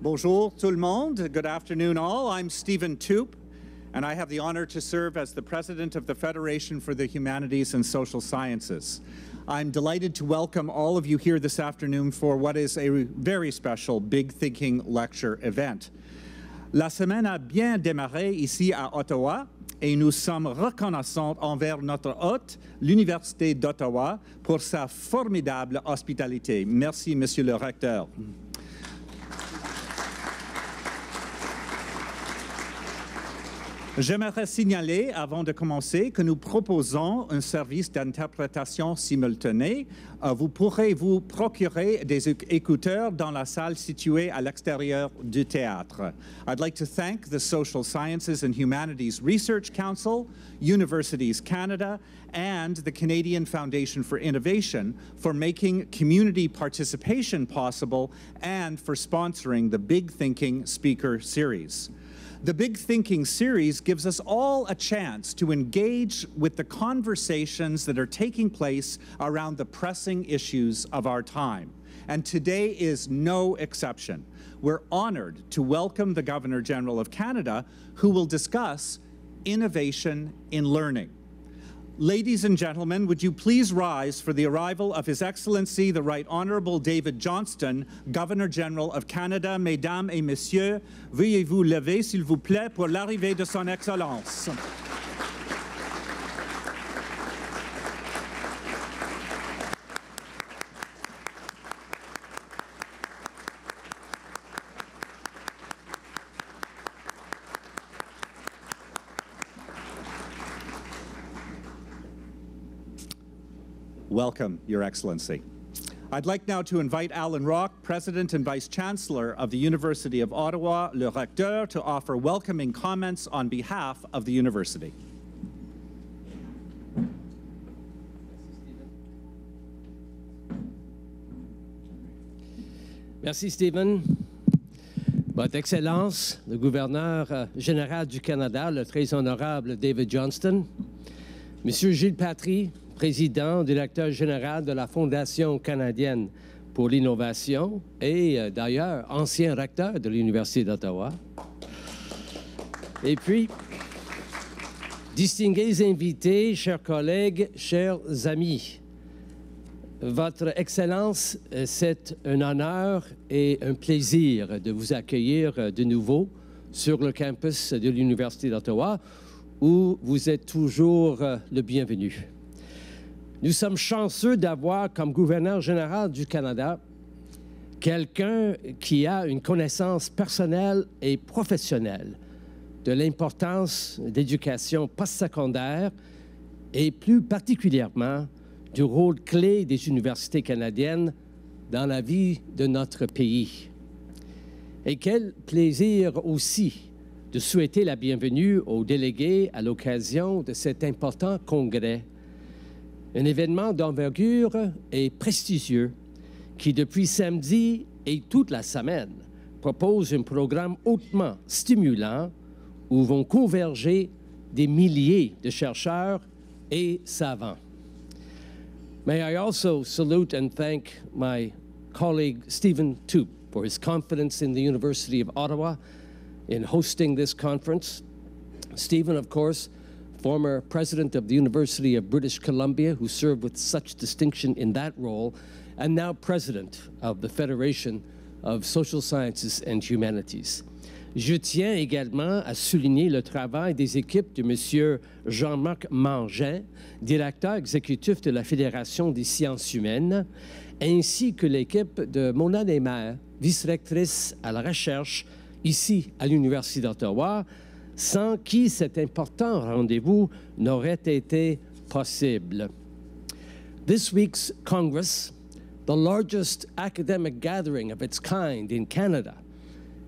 Bonjour tout le monde. Good afternoon all. I'm Stephen Toope, and I have the honor to serve as the president of the Federation for the Humanities and Social Sciences. I'm delighted to welcome all of you here this afternoon for what is a very special Big Thinking Lecture event. La semaine a bien démarré ici à Ottawa et nous sommes reconnaissants envers notre hôte, l'Université d'Ottawa, pour sa formidable hospitalité. Merci, Monsieur le Recteur. J'aimerais signaler, avant de commencer, que nous proposons un service d'interprétation simultanée. Vous pourrez vous procurer des écouteurs dans la salle située à l'extérieur du théâtre. I'd like to thank the Social Sciences and Humanities Research Council, Universities Canada, and the Canadian Foundation for Innovation for making community participation possible and for sponsoring the Big Thinking Speaker Series. The Big Thinking series gives us all a chance to engage with the conversations that are taking place around the pressing issues of our time. And today is no exception. We're honored to welcome the Governor-General of Canada, who will discuss innovation in learning. Ladies and gentlemen, would you please rise for the arrival of His Excellency, the Right Honourable David Johnston, Governor-General of Canada. Mesdames et Messieurs, veuillez vous lever, s'il vous plaît, pour l'arrivée de Son Excellence. Welcome, Your Excellency. I'd like now to invite Allan Rock, President and Vice-Chancellor of the University of Ottawa, le Recteur, to offer welcoming comments on behalf of the University. Merci, Stephen. Votre Excellence, le gouverneur général du Canada, le très honorable David Johnston, Monsieur Gilles Patry, Président, directeur général de la Fondation canadienne pour l'innovation et d'ailleurs ancien recteur de l'Université d'Ottawa. Et puis, distingués invités, chers collègues, chers amis, Votre Excellence, c'est un honneur et un plaisir de vous accueillir de nouveau sur le campus de l'Université d'Ottawa, où vous êtes toujours le bienvenu. Nous sommes chanceux d'avoir comme gouverneur général du Canada quelqu'un qui a une connaissance personnelle et professionnelle de l'importance d'éducation postsecondaire et plus particulièrement du rôle clé des universités canadiennes dans la vie de notre pays. Et quel plaisir aussi de souhaiter la bienvenue aux délégués à l'occasion de cet important congrès. Un événement d'envergure et prestigieux qui, depuis samedi et toute la semaine, propose un programme hautement stimulant où vont converger des milliers de chercheurs et savants. May I also salute and thank my colleague Stephen Toope for his confidence in the University of Ottawa in hosting this conference. Stephen, of course, former president of the University of British Columbia, who served with such distinction in that role, and now president of the Federation of Social Sciences and Humanities. Je tiens également à souligner le travail des équipes de M. Jean-Marc Mangin, directeur exécutif de la Fédération des sciences humaines, ainsi que l'équipe de Mona Desmaires, vice-rectrice à la recherche ici à l'Université d'Ottawa, sans qui cet important rendez-vous n'aurait été possible. This week's Congress, the largest academic gathering of its kind in Canada,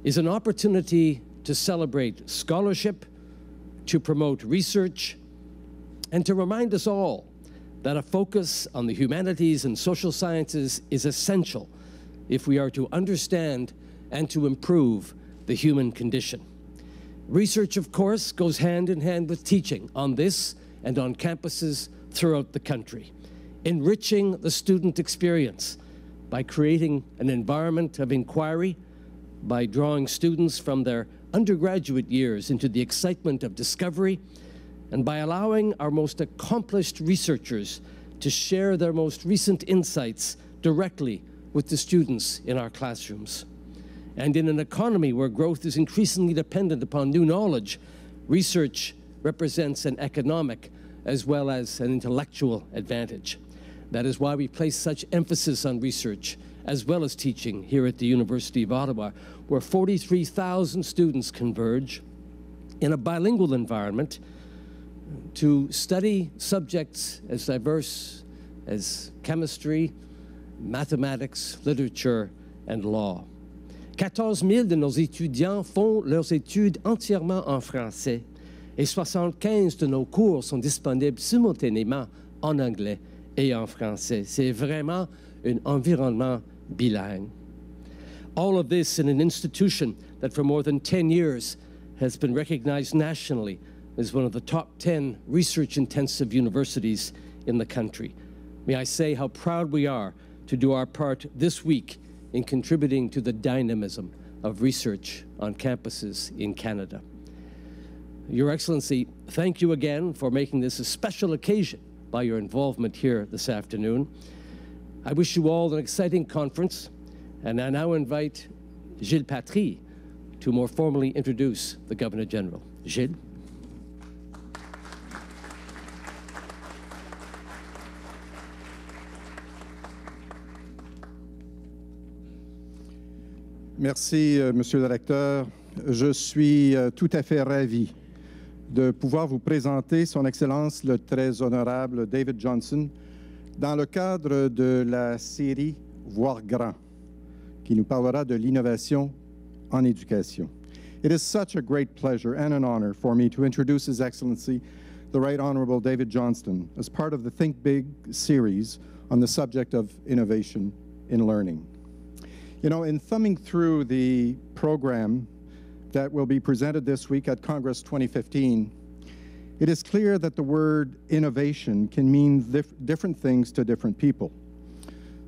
is an opportunity to celebrate scholarship, to promote research, and to remind us all that a focus on the humanities and social sciences is essential if we are to understand and to improve the human condition. Research, of course, goes hand in hand with teaching on this and on campuses throughout the country, enriching the student experience by creating an environment of inquiry, by drawing students from their undergraduate years into the excitement of discovery, and by allowing our most accomplished researchers to share their most recent insights directly with the students in our classrooms. And in an economy where growth is increasingly dependent upon new knowledge, research represents an economic as well as an intellectual advantage. That is why we place such emphasis on research as well as teaching here at the University of Ottawa, where 43,000 students converge in a bilingual environment to study subjects as diverse as chemistry, mathematics, literature, and law. 14 000 de nos étudiants font leurs études entièrement en français et 75 de nos cours sont disponibles simultanément en anglais et en français. C'est vraiment un environnement bilingue. All of this in an institution that for more than 10 years has been recognized nationally as one of the top 10 research-intensive universities in the country. May I say how proud we are to do our part this week in contributing to the dynamism of research on campuses in Canada. Your Excellency, thank you again for making this a special occasion by your involvement here this afternoon. I wish you all an exciting conference, and I now invite Gilles Patry to more formally introduce the Governor General. Gilles. Merci, Monsieur le Recteur. Je suis tout à fait ravi de pouvoir vous présenter Son Excellence le très honorable David Johnston dans le cadre de la série Voir grand, qui nous parlera de l'innovation en éducation. It is such a great pleasure and an honor for me to introduce His Excellency, the Right Honourable David Johnston, as part of the Think Big series on the subject of innovation in learning. You know, in thumbing through the program that will be presented this week at Congress 2015, it is clear that the word innovation can mean different things to different people.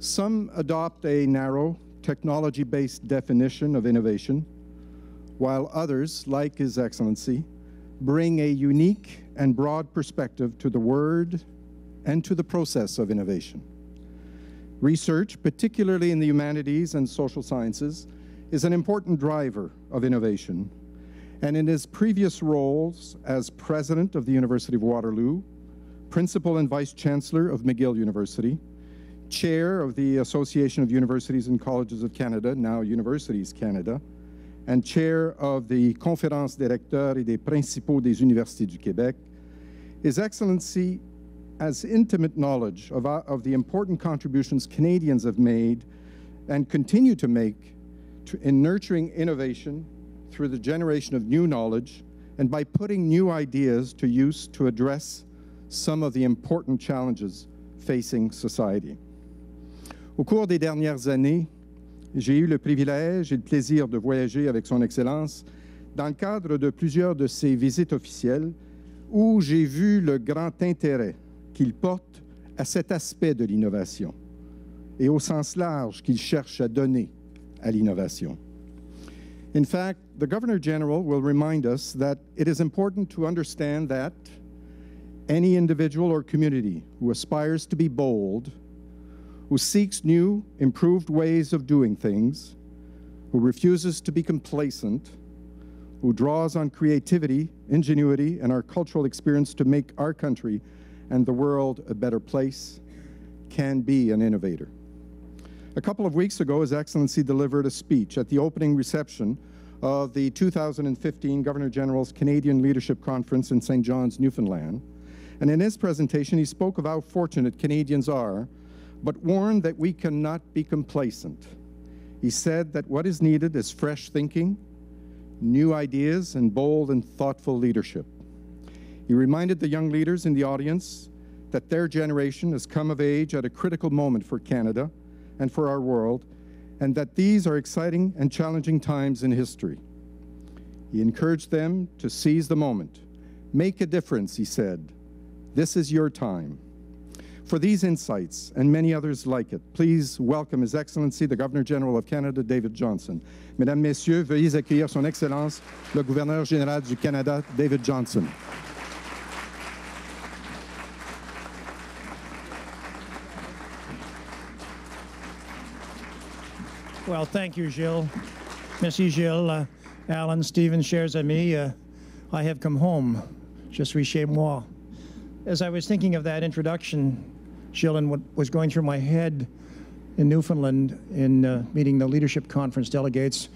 Some adopt a narrow, technology-based definition of innovation, while others, like His Excellency, bring a unique and broad perspective to the word and to the process of innovation. Research, particularly in the humanities and social sciences, is an important driver of innovation. And in his previous roles as President of the University of Waterloo, Principal and Vice-Chancellor of McGill University, Chair of the Association of Universities and Colleges of Canada, now Universities Canada, and Chair of the Conférence des Recteurs et des Principaux des Universités du Québec, His Excellency has intimate knowledge of the important contributions Canadians have made and continue to make in nurturing innovation through the generation of new knowledge and by putting new ideas to use to address some of the important challenges facing society. Au cours des dernières années, j'ai eu le privilège et le plaisir de voyager avec Son Excellence dans le cadre de plusieurs de ses visites officielles où j'ai vu le grand intérêt qu'il porte à cet aspect de l'innovation et au sens large qu'il cherche à donner à l'innovation. In fact, the Governor General will remind us that it is important to understand that any individual or community who aspires to be bold, who seeks new, improved ways of doing things, who refuses to be complacent, who draws on creativity, ingenuity, and our cultural experience to make our country and the world a better place, can be an innovator. A couple of weeks ago, His Excellency delivered a speech at the opening reception of the 2015 Governor-General's Canadian Leadership Conference in St. John's, Newfoundland. And in his presentation, he spoke of how fortunate Canadians are, but warned that we cannot be complacent. He said that what is needed is fresh thinking, new ideas, and bold and thoughtful leadership. He reminded the young leaders in the audience that their generation has come of age at a critical moment for Canada and for our world, and that these are exciting and challenging times in history. He encouraged them to seize the moment. Make a difference, he said. This is your time. For these insights and many others like it, please welcome His Excellency, the Governor-General of Canada, David Johnston. Mesdames, Messieurs, veuillez accueillir Son Excellence, le Gouverneur général du Canada, David Johnston. Well, thank you, Gilles. Merci, Gilles. Allan, Stephen, chers amis, I have come home. Je suis chez moi. As I was thinking of that introduction, Gilles, and what was going through my head in Newfoundland in meeting the leadership conference delegates,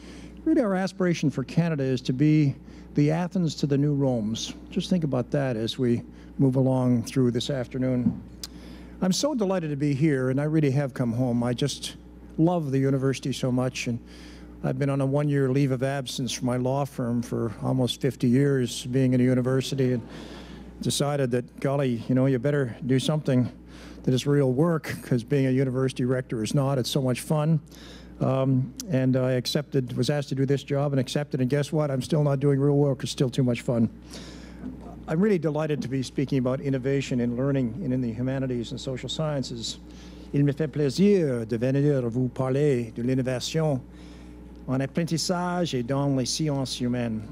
really our aspiration for Canada is to be the Athens to the new Romes. Just think about that as we move along through this afternoon. I'm so delighted to be here, and I really have come home. I just love the university so much, and I've been on a one-year leave of absence from my law firm for almost 50 years, being in a university, and decided that, golly, you know, you better do something that is real work, because being a university rector is not. It's so much fun. And I accepted, was asked to do this job and accepted, and guess what? I'm still not doing real work. It's still too much fun. I'm really delighted to be speaking about innovation in learning and in the humanities and social sciences. Il me fait plaisir de venir vous parler de l'innovation en apprentissage et dans les sciences humaines.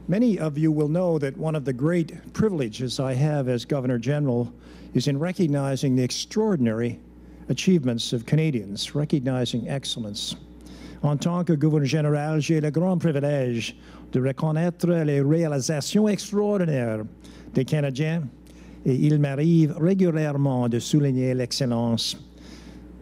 Many of you will know that one of the great privileges I have as Governor General is in recognizing the extraordinary achievements of Canadians, recognizing excellence. En tant que gouverneur général, j'ai le grand privilège de reconnaître les réalisations extraordinaires des Canadiens, et il m'arrive régulièrement de souligner l'excellence.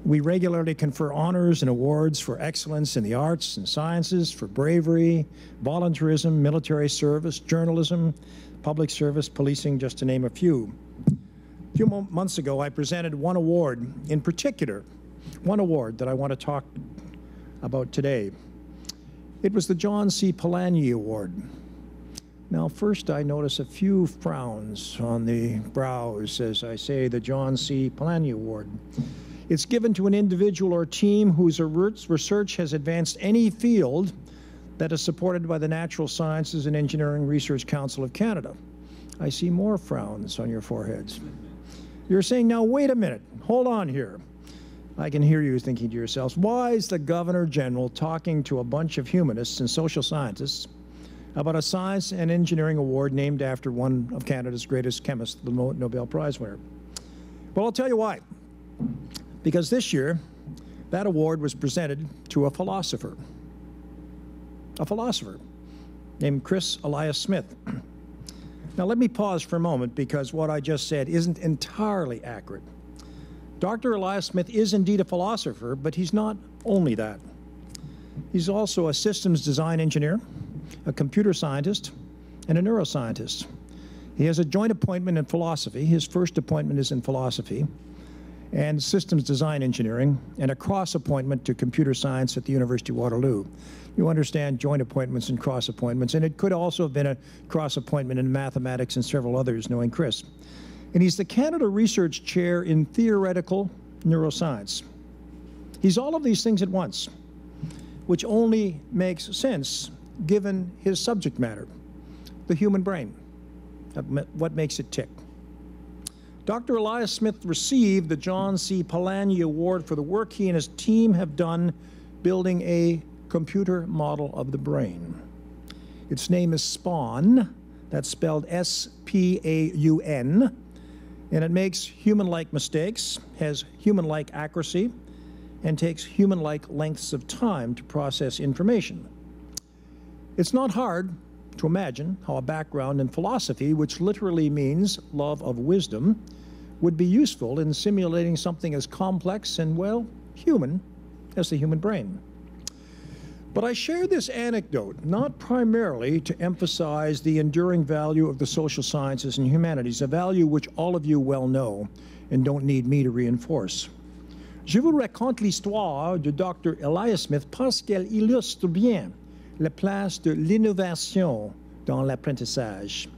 We regularly confer honors and awards for excellence in the arts and sciences, for bravery, volunteerism, military service, journalism, public service, policing, just to name a few. A few months ago, I presented one award in particular, one award that I want to talk about today. It was the John C. Polanyi Award. Now, first I notice a few frowns on the brows as I say the John C. Polanyi Award. It's given to an individual or team whose research has advanced any field that is supported by the Natural Sciences and Engineering Research Council of Canada. I see more frowns on your foreheads. You're saying, now wait a minute, hold on here. I can hear you thinking to yourselves, why is the Governor General talking to a bunch of humanists and social scientists about a science and engineering award named after one of Canada's greatest chemists, the Nobel Prize winner? Well, I'll tell you why. Because this year, that award was presented to a philosopher named Chris Elias Smith. Now, let me pause for a moment, because what I just said isn't entirely accurate. Dr. Elias Smith is indeed a philosopher, but he's not only that. He's also a systems design engineer, a computer scientist, and a neuroscientist. He has a joint appointment in philosophy. His first appointment is in philosophy and systems design engineering, and a cross appointment to computer science at the University of Waterloo. You understand joint appointments and cross appointments, and it could also have been a cross appointment in mathematics and several others, knowing Chris. And he's the Canada Research Chair in Theoretical Neuroscience. He's all of these things at once, which only makes sense given his subject matter, the human brain, what makes it tick. Dr. Elias Smith received the John C. Polanyi Award for the work he and his team have done building a computer model of the brain. Its name is SPAWN, that's spelled S-P-A-U-N, and it makes human-like mistakes, has human-like accuracy, and takes human-like lengths of time to process information. It's not hard to imagine how a background in philosophy, which literally means love of wisdom, would be useful in simulating something as complex and, well, human as the human brain. But I share this anecdote not primarily to emphasize the enduring value of the social sciences and humanities, a value which all of you well know and don't need me to reinforce. Je vous raconte l'histoire de Dr. Elias Smith parce qu'elle illustre bien la place de l'innovation dans l'apprentissage.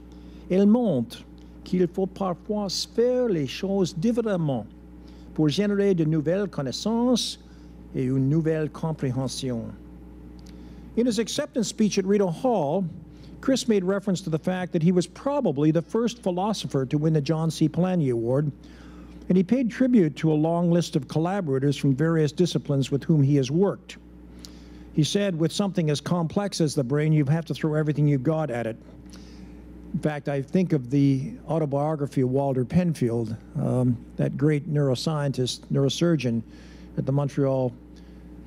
Elle montre qu'il faut parfois faire les choses différemment pour générer de nouvelles connaissances et une nouvelle compréhension. In his acceptance speech at Rideau Hall, Chris made reference to the fact that he was probably the first philosopher to win the John C. Polanyi Award, And he paid tribute to a long list of collaborators from various disciplines with whom he has worked. He said, with something as complex as the brain, you have to throw everything you've got at it. In fact, I think of the autobiography of Walter Penfield, that great neuroscientist, neurosurgeon at the Montreal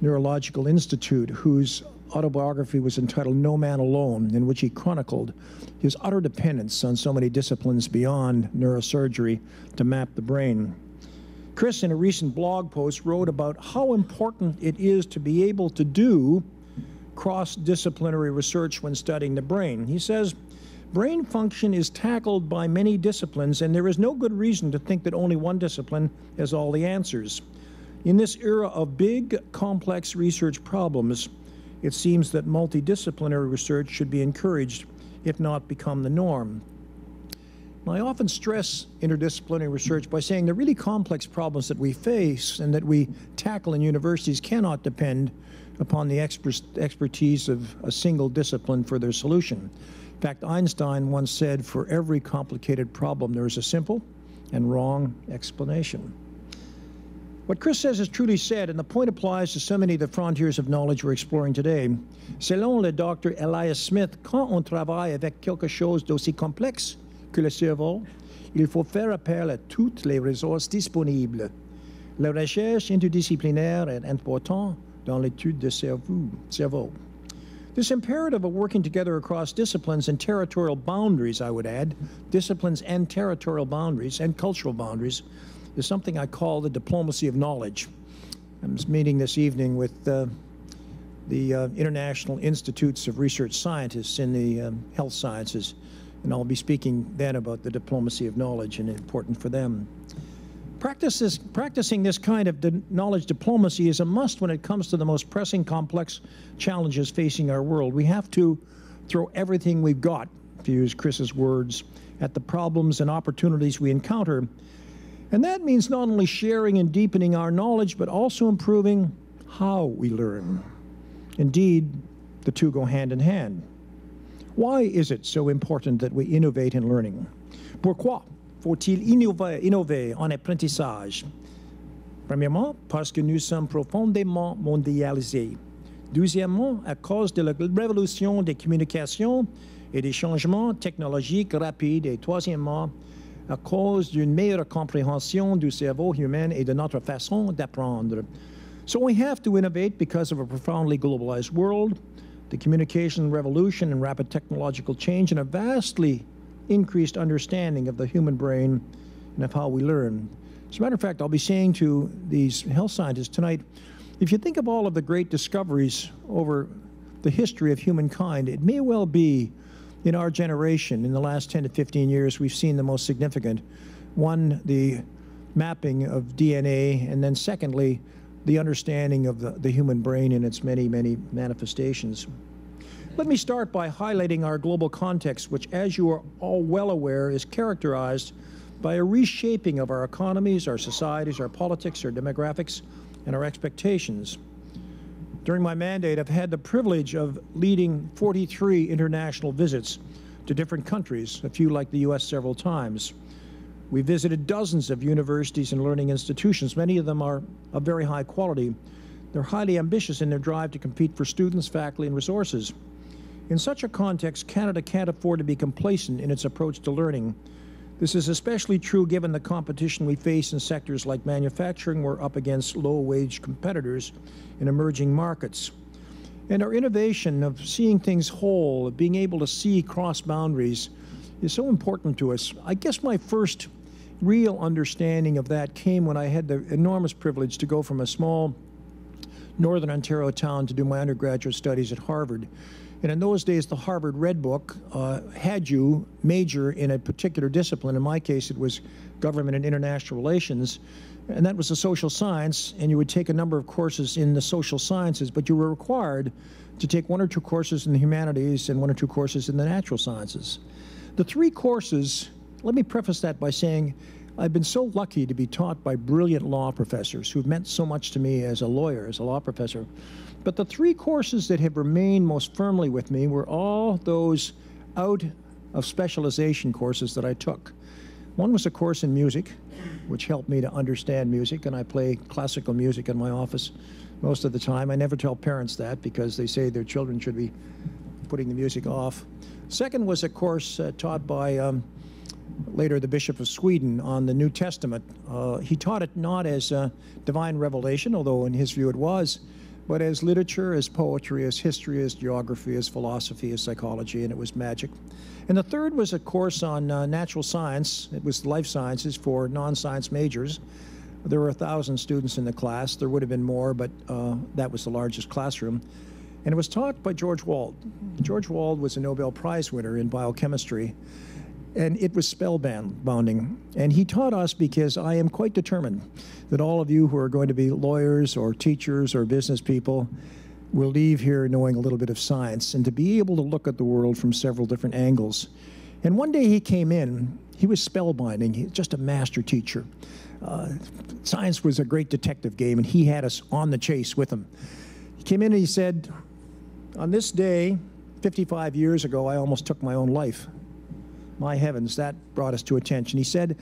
Neurological Institute, whose autobiography was entitled No Man Alone, in which he chronicled his utter dependence on so many disciplines beyond neurosurgery to map the brain. Chris, in a recent blog post, wrote about how important it is to be able to do cross-disciplinary research when studying the brain. He says, brain function is tackled by many disciplines, and there is no good reason to think that only one discipline has all the answers. In this era of big, complex research problems, it seems that multidisciplinary research should be encouraged, if not become the norm. I often stress interdisciplinary research by saying the really complex problems that we face and that we tackle in universities cannot depend upon the expertise of a single discipline for their solution. In fact, Einstein once said, for every complicated problem, there is a simple and wrong explanation. What Chris says is truly said, and the point applies to so many of the frontiers of knowledge we're exploring today. Selon le Dr. Elias Smith, quand on travaille avec quelque chose d'aussi complexe que le cerveau, il faut faire appel à toutes les ressources disponibles. La recherche interdisciplinaire est importante dans l'étude du cerveau. This imperative of working together across disciplines and territorial boundaries, I would add, disciplines and territorial boundaries and cultural boundaries, is something I call the diplomacy of knowledge. I was meeting this evening with the International Institutes of Research Scientists in the health sciences, and I'll be speaking then about the diplomacy of knowledge and important for them. Practicing this kind of knowledge diplomacy is a must when it comes to the most pressing, complex challenges facing our world. We have to throw everything we've got, to use Chris's words, at the problems and opportunities we encounter. And that means not only sharing and deepening our knowledge, but also improving how we learn. Indeed, the two go hand in hand. Why is it so important that we innovate in learning? Pourquoi faut-il innover en apprentissage? Premièrement, parce que nous sommes profondément mondialisés. Deuxièmement, à cause de la révolution des communications et des changements technologiques rapides. Et troisièmement, à cause d'une meilleure compréhension du cerveau humain et de notre façon d'apprendre. So we have to innovate because of a profoundly globalized world, the communication revolution and rapid technological change, and a vastly increased understanding of the human brain and of how we learn. As a matter of fact, I'll be saying to these health scientists tonight, if you think of all of the great discoveries over the history of humankind, it may well be in our generation, in the last 10 to 15 years, we've seen the most significant. One, the mapping of DNA, and then secondly, the understanding of the human brain in its many, many manifestations. Let me start by highlighting our global context, which, as you are all well aware, is characterized by a reshaping of our economies, our societies, our politics, our demographics, and our expectations. During my mandate, I've had the privilege of leading 43 international visits to different countries, a few like the U.S. several times. We visited dozens of universities and learning institutions. Many of them are of very high quality. They're highly ambitious in their drive to compete for students, faculty, and resources. In such a context, Canada can't afford to be complacent in its approach to learning. This is especially true given the competition we face in sectors like manufacturing. We're up against low-wage competitors in emerging markets. And our innovation of seeing things whole, of being able to see cross boundaries, is so important to us. I guess my first real understanding of that came when I had the enormous privilege to go from a small northern Ontario town to do my undergraduate studies at Harvard. And in those days, the Harvard Red Book had you major in a particular discipline. In my case, it was government and international relations. And that was a social science, and you would take a number of courses in the social sciences, but you were required to take 1 or 2 courses in the humanities and 1 or 2 courses in the natural sciences. The 3 courses, let me preface that by saying I've been so lucky to be taught by brilliant law professors who've meant so much to me as a lawyer, as a law professor. But the 3 courses that have remained most firmly with me were all those out of specialization courses that I took. One was a course in music, which helped me to understand music, and I play classical music in my office most of the time. I never tell parents that because they say their children should be putting the music off. Second was a course taught by later the Bishop of Sweden on the New Testament. He taught it not as divine revelation, although in his view it was, but as literature, as poetry, as history, as geography, as philosophy, as psychology, and it was magic. And the third was a course on natural science. It was life sciences for non-science majors. There were 1,000 students in the class. There would have been more, but that was the largest classroom. And it was taught by George Wald. George Wald was a Nobel Prize winner in biochemistry, and it was spellbinding. And he taught us because I am quite determined that all of you who are going to be lawyers or teachers or business people will leave here knowing a little bit of science and to be able to look at the world from several different angles. And one day he came in, he was spellbinding, he's just a master teacher. Science was a great detective game, and he had us on the chase with him. He came in and he said, on this day, 55 years ago, I almost took my own life. My heavens, that brought us to attention. He said,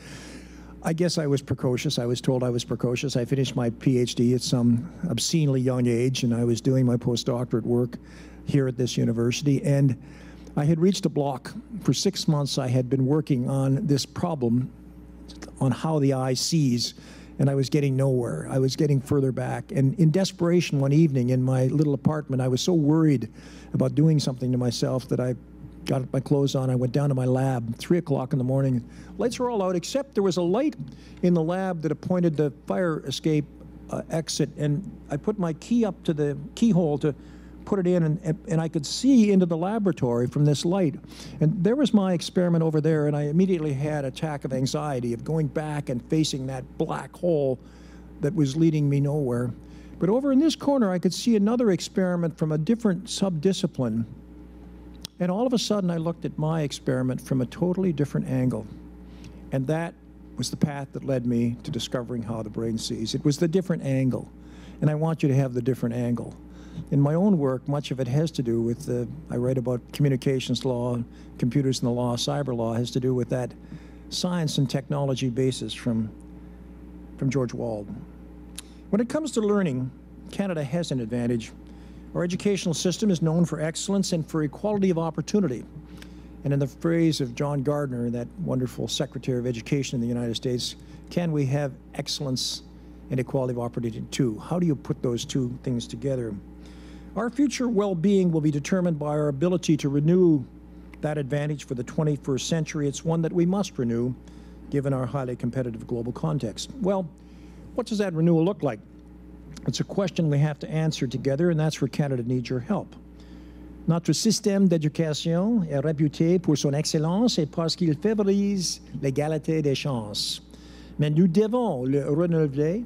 I guess I was precocious. I was told I was precocious. I finished my PhD at some obscenely young age, and I was doing my postdoctorate work here at this university. And I had reached a block. For 6 months, I had been working on this problem on how the eye sees, and I was getting nowhere. I was getting further back. And in desperation one evening in my little apartment, I was so worried about doing something to myself that I got my clothes on. I went down to my lab, 3 o'clock in the morning. Lights were all out, except there was a light in the lab that pointed the fire escape exit, and I put my key up to the keyhole to put it in, and I could see into the laboratory from this light. And there was my experiment over there, and I immediately had an attack of anxiety of going back and facing that black hole that was leading me nowhere. But over in this corner, I could see another experiment from a different sub-discipline. And all of a sudden, I looked at my experiment from a totally different angle. And that was the path that led me to discovering how the brain sees. It was the different angle. And I want you to have the different angle. In my own work, much of it has to do with I write about communications law, computers and the law, cyber law, has to do with that science and technology basis from George Wald. When it comes to learning, Canada has an advantage. Our educational system is known for excellence and for equality of opportunity. And in the phrase of John Gardner, that wonderful Secretary of Education in the United States, can we have excellence and equality of opportunity too? How do you put those two things together? Our future well-being will be determined by our ability to renew that advantage for the 21st century. It's one that we must renew, given our highly competitive global context. Well, what does that renewal look like? It's a question we have to answer together, and that's where Canada needs your help. Notre système d'éducation est réputé pour son excellence et parce qu'il favorise l'égalité des chances. Mais nous devons le renouveler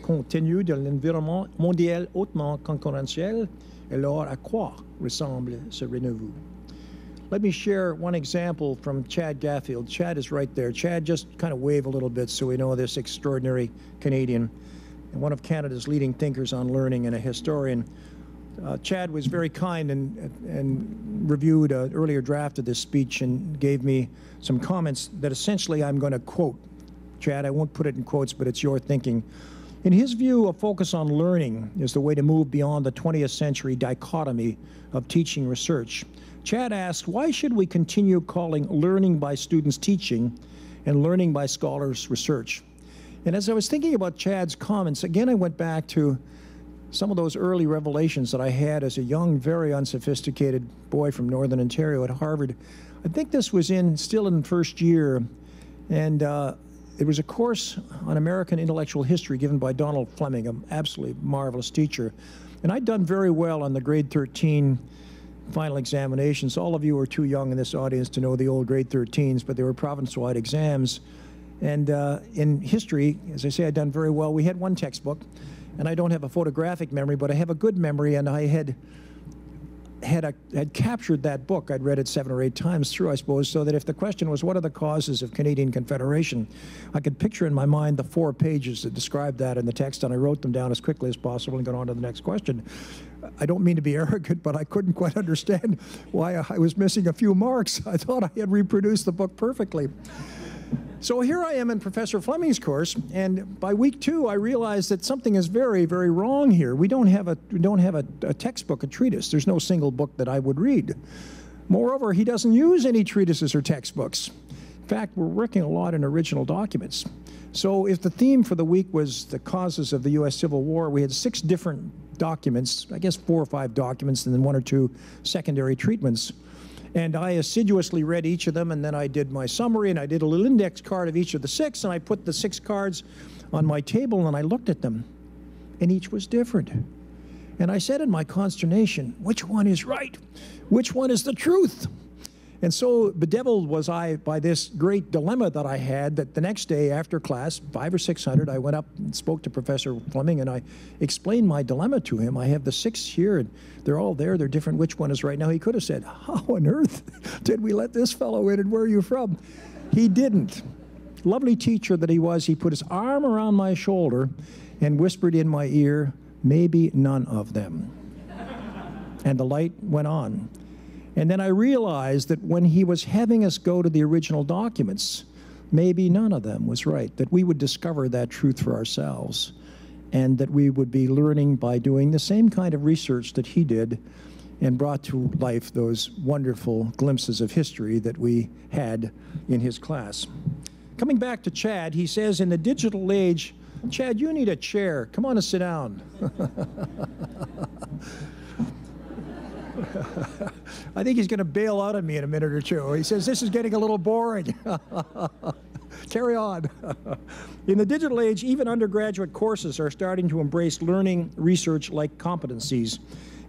compte tenu de l'environnement mondial hautement concurrentiel. Alors, à quoi ressemble ce renouveau? Let me share one example from Chad Gaffield. Chad is right there. Chad, just kind of wave a little bit so we know this extraordinary Canadian and one of Canada's leading thinkers on learning and a historian. Chad was very kind and reviewed an earlier draft of this speech and gave me some comments that essentially I'm going to quote. Chad, I won't put it in quotes, but it's your thinking. In his view, a focus on learning is the way to move beyond the 20th century dichotomy of teaching research. Chad asked, why should we continue calling learning by students teaching and learning by scholars research? And as I was thinking about Chad's comments, again, I went back to some of those early revelations that I had as a young, very unsophisticated boy from Northern Ontario at Harvard. I think this was still in first year, and it was a course on American intellectual history given by Donald Fleming, an absolutely marvelous teacher. And I'd done very well on the grade 13 final examinations. All of you are too young in this audience to know the old grade 13s, but they were province-wide exams. And in history, as I say, I'd done very well. We had one textbook, and I don't have a photographic memory, but I have a good memory, and I had captured that book. I'd read it 7 or 8 times through, I suppose, so that if the question was, what are the causes of Canadian Confederation, I could picture in my mind the 4 pages that described that in the text, and I wrote them down as quickly as possible and got on to the next question. I don't mean to be arrogant, but I couldn't quite understand why I was missing a few marks. I thought I had reproduced the book perfectly. So here I am in Professor Fleming's course, and by week 2, I realized that something is very, very wrong here. We don't have a textbook, a treatise. There's no single book that I would read. Moreover, he doesn't use any treatises or textbooks. In fact, we're working a lot in original documents. So if the theme for the week was the causes of the U.S. Civil War, we had 6 different documents, I guess 4 or 5 documents, and then 1 or 2 secondary treatments. And I assiduously read each of them, and then I did my summary, and I did a little index card of each of the 6, and I put the 6 cards on my table, and I looked at them, and each was different. And I said in my consternation, which one is right? Which one is the truth? And so bedeviled was I by this great dilemma that I had, that the next day after class, 500 or 600, I went up and spoke to Professor Fleming, and I explained my dilemma to him. I have the 6 here, and they're all there. They're different. Which one is right? Now, he could have said, how on earth did we let this fellow in, and where are you from? He didn't. Lovely teacher that he was, he put his arm around my shoulder and whispered in my ear, maybe none of them. And the light went on. And then I realized that when he was having us go to the original documents, maybe none of them was right, that we would discover that truth for ourselves, and that we would be learning by doing the same kind of research that he did and brought to life those wonderful glimpses of history that we had in his class. Coming back to Chad, he says, in the digital age, Chad, you need a chair. Come on and sit down. I think he's going to bail out on me in a minute or two. He says, this is getting a little boring. Carry on. In the digital age, even undergraduate courses are starting to embrace learning research-like competencies.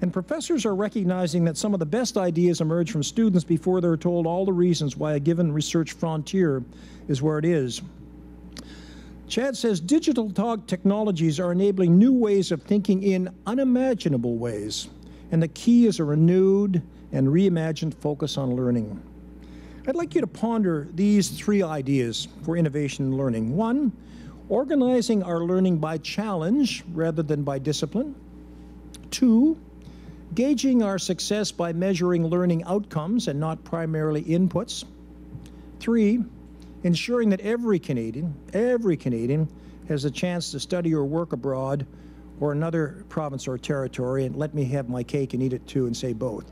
And professors are recognizing that some of the best ideas emerge from students before they're told all the reasons why a given research frontier is where it is. Chad says digital technologies are enabling new ways of thinking in unimaginable ways. And the key is a renewed and reimagined focus on learning. I'd like you to ponder these 3 ideas for innovation in learning. 1, organizing our learning by challenge rather than by discipline. 2, gauging our success by measuring learning outcomes and not primarily inputs. 3, ensuring that every Canadian has a chance to study or work abroad or another province or territory, and let me have my cake and eat it too and say both.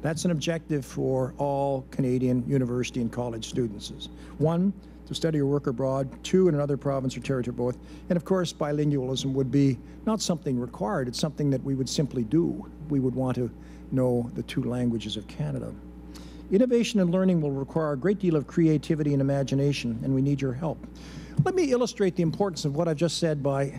That's an objective for all Canadian university and college students. 1, to study or work abroad. 2, in another province or territory, both. And of course, bilingualism would be not something required, it's something that we would simply do. We would want to know the 2 languages of Canada. Innovation and learning will require a great deal of creativity and imagination, and we need your help. Let me illustrate the importance of what I've just said by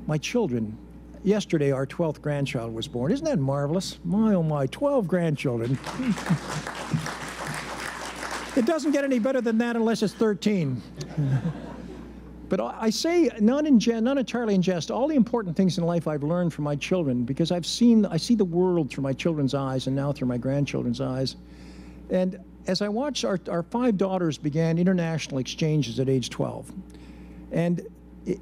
my children. Yesterday, our 12th grandchild was born. Isn't that marvelous? My, oh my, 12 grandchildren. It doesn't get any better than that unless it's 13. But I say, not entirely in jest, all the important things in life I've learned from my children, because I see the world through my children's eyes and now through my grandchildren's eyes. And as I watched, our 5 daughters began international exchanges at age 12. And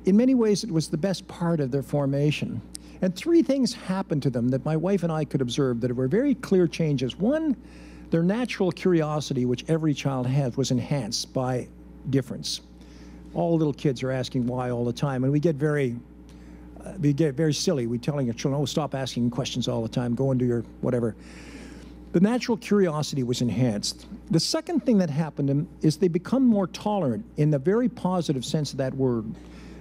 in many ways, it was the best part of their formation. And 3 things happened to them that my wife and I could observe that were very clear changes. 1, their natural curiosity, which every child has, was enhanced by difference. All little kids are asking why all the time, and we get very silly. We're telling our children, oh, stop asking questions all the time, go and do your whatever. The natural curiosity was enhanced. The second thing that happened to them is they become more tolerant in the very positive sense of that word.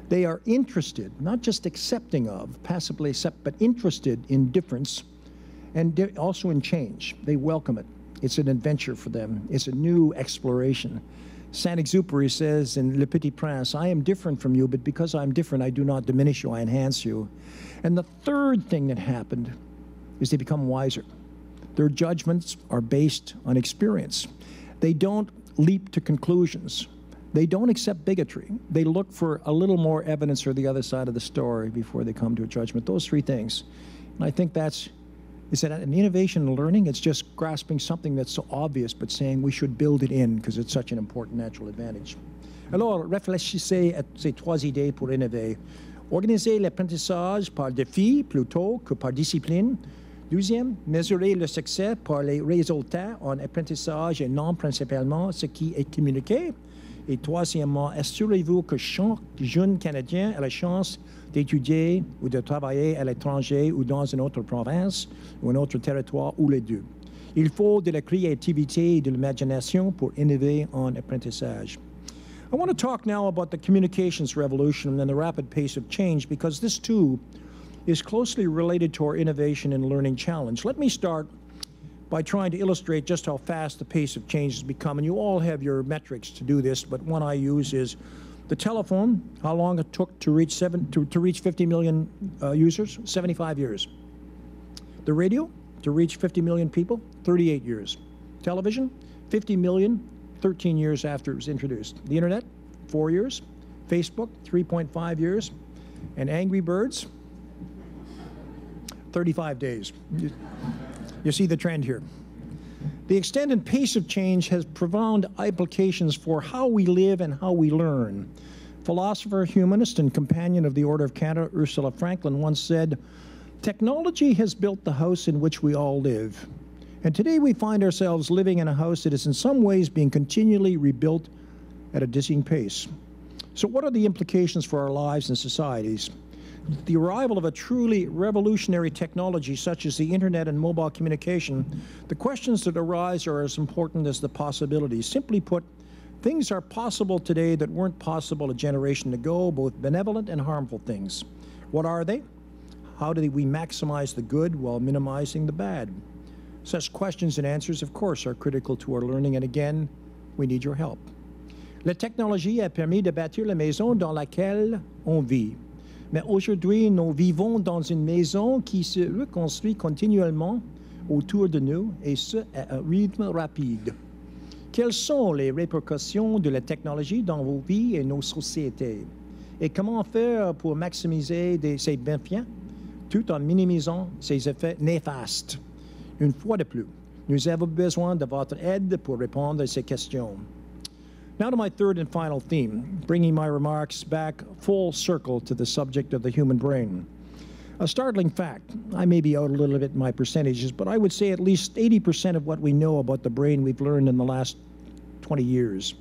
They are interested, not just accepting of, passively accept, but interested in difference and also in change. They welcome it. It's an adventure for them. It's a new exploration. Saint-Exupéry says in Le Petit Prince, I am different from you, but because I'm different, I do not diminish you, I enhance you. And the third thing that happened is they become wiser. Their judgments are based on experience. They don't leap to conclusions. They don't accept bigotry. They look for a little more evidence or the other side of the story before they come to a judgment. Those 3 things. And I think is that an innovation in learning? It's just grasping something that's so obvious, but saying we should build it in because it's such an important natural advantage. Alors, réfléchissez à ces 3 idées pour innover. Organisez l'apprentissage par défi plutôt que par discipline. 2e, mesurer le succès par les résultats en apprentissage et non principalement ce qui est communiqué. Et troisièmement, assurez-vous que chaque jeune Canadien a la chance d'étudier ou de travailler à l'étranger ou dans une autre province ou un autre territoire ou les deux. Il faut de la créativité et de l'imagination pour innover en apprentissage. I want to talk now about the communications revolution and the rapid pace of change, because this too is closely related to our innovation and learning challenge. Let me start by trying to illustrate just how fast the pace of change has become. And you all have your metrics to do this, but one I use is the telephone, how long it took to reach 50 million users, 75 years. The radio, to reach 50 million people, 38 years. Television, 50 million, 13 years after it was introduced. The internet, 4 years. Facebook, 3.5 years. And Angry Birds, 35 days. You see the trend here. The extent and pace of change has profound implications for how we live and how we learn. Philosopher, humanist, and companion of the Order of Canada, Ursula Franklin, once said, "Technology has built the house in which we all live. And today we find ourselves living in a house that is in some ways being continually rebuilt at a dizzying pace." So what are the implications for our lives and societies? The arrival of a truly revolutionary technology such as the internet and mobile communication, the questions that arise are as important as the possibilities. Simply put, things are possible today that weren't possible a generation ago, both benevolent and harmful things. What are they? How do we maximize the good while minimizing the bad? Such questions and answers, of course, are critical to our learning, and again, we need your help. La technologie a permis de bâtir la maison dans laquelle on vit. Mais aujourd'hui, nous vivons dans une maison qui se reconstruit continuellement autour de nous, et ce, à un rythme rapide. Quelles sont les répercussions de la technologie dans vos vies et nos sociétés? Et comment faire pour maximiser ses bienfaits, tout en minimisant ses effets néfastes? Une fois de plus, nous avons besoin de votre aide pour répondre à ces questions. Now to my third and final theme, bringing my remarks back full circle to the subject of the human brain. A startling fact, I may be out a little bit in my percentages, but I would say at least 80% of what we know about the brain we've learned in the last 20 years.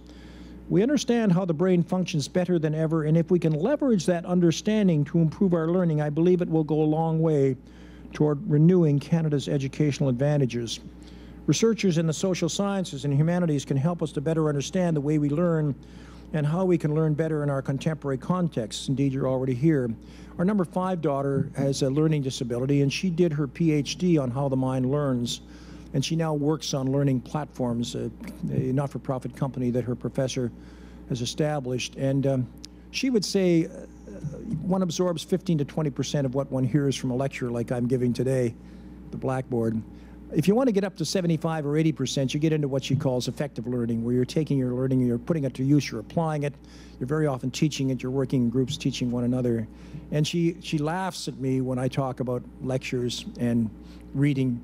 We understand how the brain functions better than ever, and if we can leverage that understanding to improve our learning, I believe it will go a long way toward renewing Canada's educational advantages. Researchers in the social sciences and humanities can help us to better understand the way we learn and how we can learn better in our contemporary context. Indeed, you're already here. Our number 5 daughter has a learning disability, and she did her PhD on how the mind learns, and she now works on learning platforms, a not-for-profit company that her professor has established. And she would say one absorbs 15 to 20% of what one hears from a lecture like I'm giving today, the blackboard. If you want to get up to 75 or 80%, you get into what she calls effective learning, where you're taking your learning, you're putting it to use, you're applying it, you're very often teaching it, you're working in groups teaching one another. And she laughs at me when I talk about lectures and reading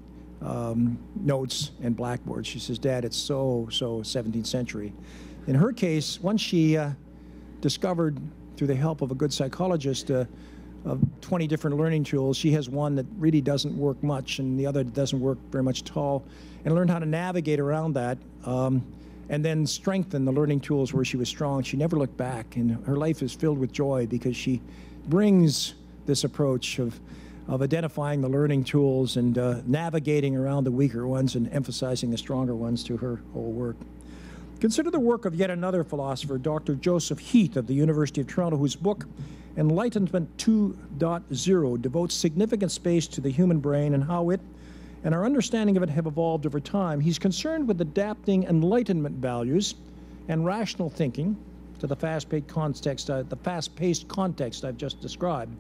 notes and blackboards. She says, "Dad, it's so 17th century." In her case, once she discovered, through the help of a good psychologist, of 20 different learning tools, she has one that really doesn't work much and the other doesn't work very much at all, and learned how to navigate around that and then strengthen the learning tools where she was strong. She never looked back, and her life is filled with joy because she brings this approach of identifying the learning tools and navigating around the weaker ones and emphasizing the stronger ones to her whole work. Consider the work of yet another philosopher, Dr. Joseph Heath of the University of Toronto, whose book, Enlightenment 2.0, devotes significant space to the human brain and how it and our understanding of it have evolved over time. He's concerned with adapting Enlightenment values and rational thinking to the fast-paced context I've just described.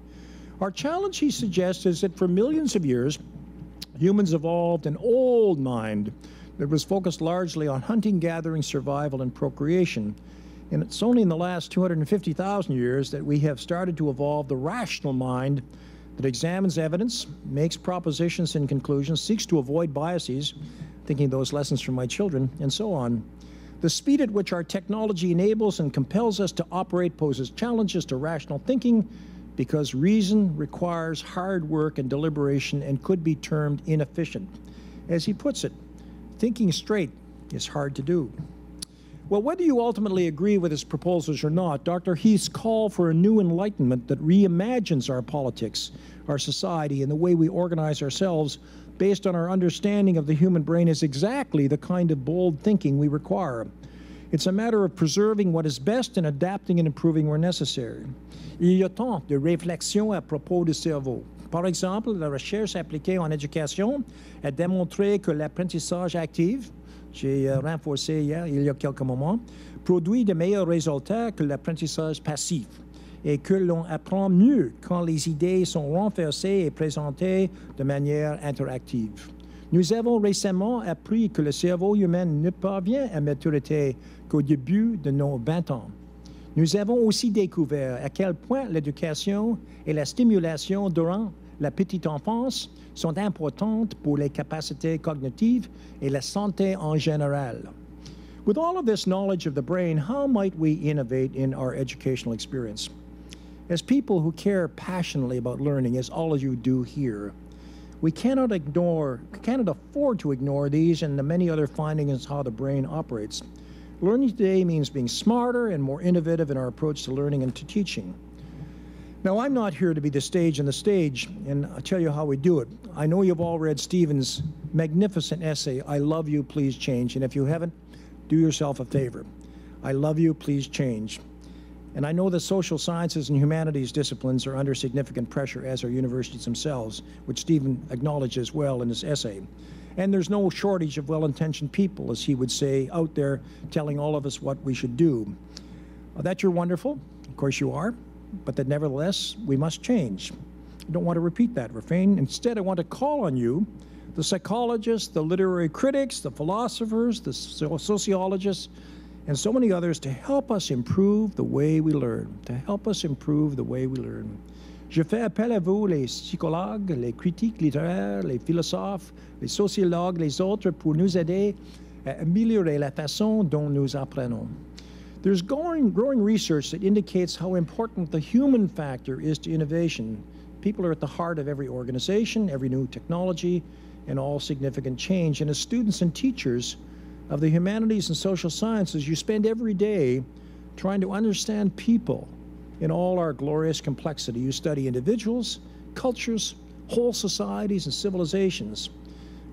Our challenge, he suggests, is that for millions of years, humans evolved an old mind that was focused largely on hunting, gathering, survival, and procreation. And it's only in the last 250,000 years that we have started to evolve the rational mind that examines evidence, makes propositions and conclusions, seeks to avoid biases, thinking those lessons from my children, and so on. The speed at which our technology enables and compels us to operate poses challenges to rational thinking because reason requires hard work and deliberation and could be termed inefficient. As he puts it, thinking straight is hard to do. Well, whether you ultimately agree with his proposals or not, Dr. Heath's call for a new enlightenment that reimagines our politics, our society, and the way we organize ourselves based on our understanding of the human brain is exactly the kind of bold thinking we require. It's a matter of preserving what is best and adapting and improving where necessary. Il y a tant de réflexions à propos du cerveau. Par exemple, la recherche appliquée en éducation a démontré que l'apprentissage actif, j'ai renforcé hier, il y a quelques moments, produit de meilleurs résultats que l'apprentissage passif et que l'on apprend mieux quand les idées sont renversées et présentées de manière interactive. Nous avons récemment appris que le cerveau humain ne parvient à maturité qu'au début de nos 20 ans. Nous avons aussi découvert à quel point l'éducation et la stimulation durant la petite enfance sont importantes pour les capacités cognitives et la santé en général. With all of this knowledge of the brain, how might we innovate in our educational experience? As people who care passionately about learning, as all of you do here, we cannot afford to ignore these and the many other findings on how the brain operates. Learning today means being smarter and more innovative in our approach to learning and to teaching. Now, I'm not here to be the stage on the stage, and I'll tell you how we do it. I know you've all read Stephen's magnificent essay, I Love You, Please Change, and if you haven't, do yourself a favor. I love you, please change. And I know the social sciences and humanities disciplines are under significant pressure, as are universities themselves, which Stephen acknowledges well in his essay. And there's no shortage of well-intentioned people, as he would say, out there telling all of us what we should do. That you're wonderful, of course you are, but that nevertheless, we must change. I don't want to repeat that refrain. Instead, I want to call on you, the psychologists, the literary critics, the philosophers, the sociologists, and so many others to help us improve the way we learn, Je fais appel à vous, les psychologues, les critiques littéraires, les philosophes, les sociologues, les autres, pour nous aider à améliorer la façon dont nous apprenons. There's growing research that indicates how important the human factor is to innovation. People are at the heart of every organization, every new technology, and all significant change. And as students and teachers of the humanities and social sciences, you spend every day trying to understand people in all our glorious complexity. You study individuals, cultures, whole societies, and civilizations.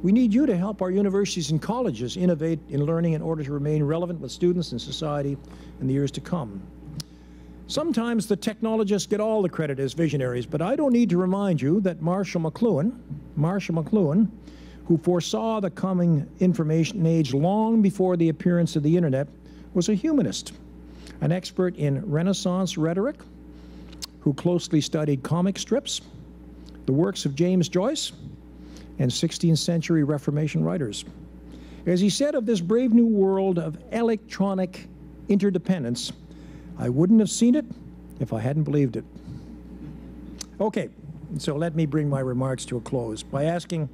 We need you to help our universities and colleges innovate in learning in order to remain relevant with students and society in the years to come. Sometimes the technologists get all the credit as visionaries, but I don't need to remind you that Marshall McLuhan, who foresaw the coming information age long before the appearance of the internet, was a humanist, an expert in Renaissance rhetoric, who closely studied comic strips, the works of James Joyce, and 16th century Reformation writers. As he said of this brave new world of electronic interdependence, I wouldn't have seen it if I hadn't believed it. Okay, so let me bring my remarks to a close by asking,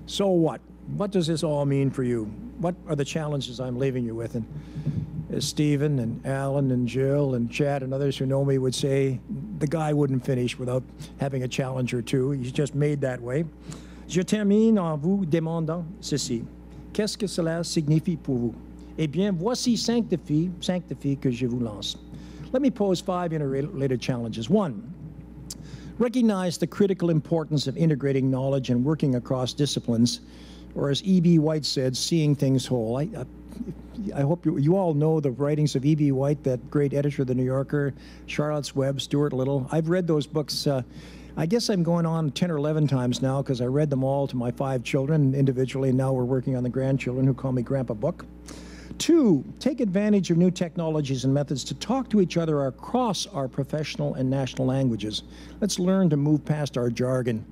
so what? What does this all mean for you? What are the challenges I'm leaving you with? And as Stephen and Allan and Gilles and Chad and others who know me would say, the guy wouldn't finish without having a challenge or two. He's just made that way. Je termine en vous demandant ceci. Qu'est-ce que cela signifie pour vous? Eh bien, voici 5 défis que je vous lance. Let me pose 5 interrelated challenges. 1, recognize the critical importance of integrating knowledge and working across disciplines, or as E.B. White said, seeing things whole. I hope you all know the writings of E.B. White, that great editor of The New Yorker, Charlotte's Web, Stuart Little. I've read those books. I guess I'm going on 10 or 11 times now because I read them all to my 5 children individually, and now we're working on the grandchildren who call me Grandpa Book. 2, take advantage of new technologies and methods to talk to each other across our professional and national languages. Let's learn to move past our jargon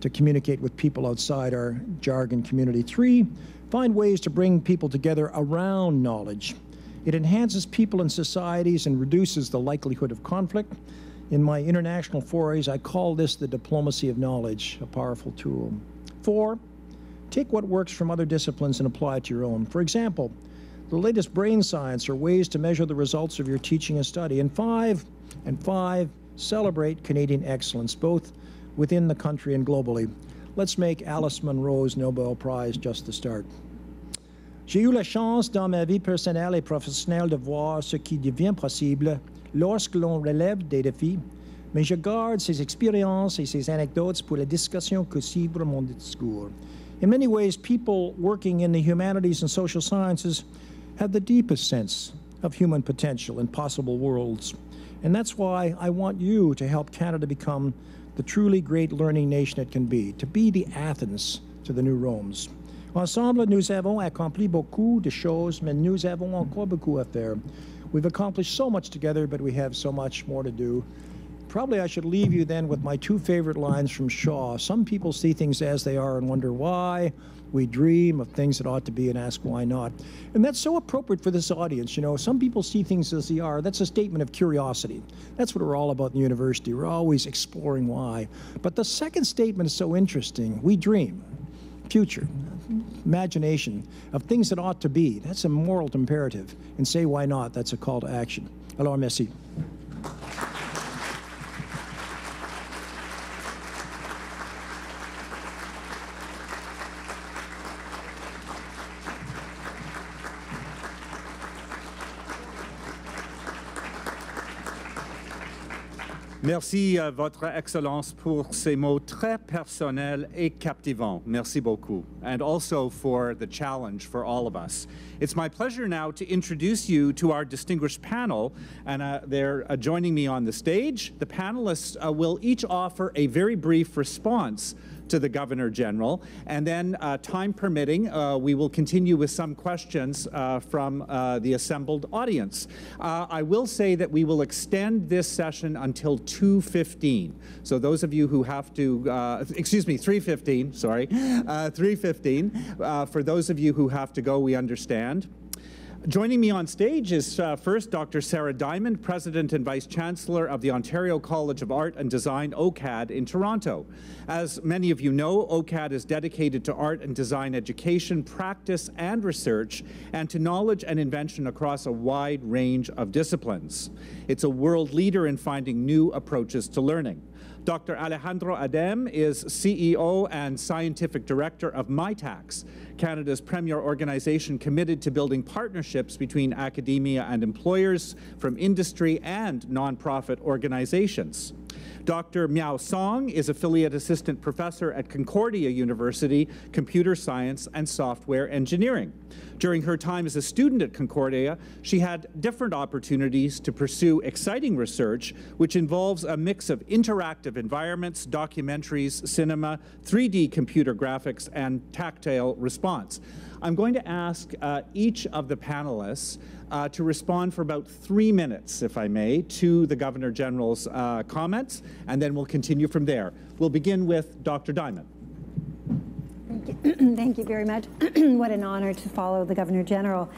to communicate with people outside our jargon community. 3, find ways to bring people together around knowledge. It enhances people and societies and reduces the likelihood of conflict. In my international forays, I call this the diplomacy of knowledge, a powerful tool. 4, take what works from other disciplines and apply it to your own. For example, the latest brain science or ways to measure the results of your teaching and study. And 5, celebrate Canadian excellence, both within the country and globally. Let's make Alice Munro's Nobel Prize just the start. J'ai eu la chance dans ma vie personnelle et professionnelle de voir ce qui devient possible lorsque l'on relève des défis, mais je garde ces expériences et ces anecdotes pour la discussion que suivra mon discours. In many ways, people working in the humanities and social sciences have the deepest sense of human potential in possible worlds. And that's why I want you to help Canada become the truly great learning nation it can be, to be the Athens to the new Romes. Ensemble, nous avons accompli beaucoup de choses, mais nous avons encore beaucoup à faire. We've accomplished so much together, but we have so much more to do. Probably I should leave you then with my two favorite lines from Shaw. Some people see things as they are and wonder why. We dream of things that ought to be and ask why not. And that's so appropriate for this audience. You know, some people see things as they are. That's a statement of curiosity. That's what we're all about in the university. We're always exploring why. But the second statement is so interesting. We dream, future, imagination of things that ought to be. That's a moral imperative. And say why not. That's a call to action. Alors, merci. Merci, Votre Excellence, pour ces mots très personnels et captivants. Merci beaucoup. And also for the challenge for all of us. It's my pleasure now to introduce you to our distinguished panel, and they're joining me on the stage. The panelists will each offer a very brief response to the Governor General, and then, time permitting, we will continue with some questions from the assembled audience. I will say that we will extend this session until 2:15. So those of you who have to, excuse me, 3:15, sorry, 3:15. For those of you who have to go, we understand. Joining me on stage is first Dr. Sara Diamond, President and Vice-Chancellor of the Ontario College of Art and Design, OCAD, in Toronto. As many of you know, OCAD is dedicated to art and design education, practice, and research, and to knowledge and invention across a wide range of disciplines. It's a world leader in finding new approaches to learning. Dr. Alejandro Adem is CEO and Scientific Director of MyTax, Canada's premier organization committed to building partnerships between academia and employers from industry and nonprofit organizations. Dr. Miao Song is Affiliate Assistant Professor at Concordia University, Computer Science and Software Engineering. During her time as a student at Concordia, she had different opportunities to pursue exciting research, which involves a mix of interactive environments, documentaries, cinema, 3D computer graphics, and tactile response. I'm going to ask each of the panelists to respond for about 3 minutes, if I may, to the Governor General's comments, and then we'll continue from there. We'll begin with Dr. Diamond. Thank you very much. What an honor to follow the Governor General.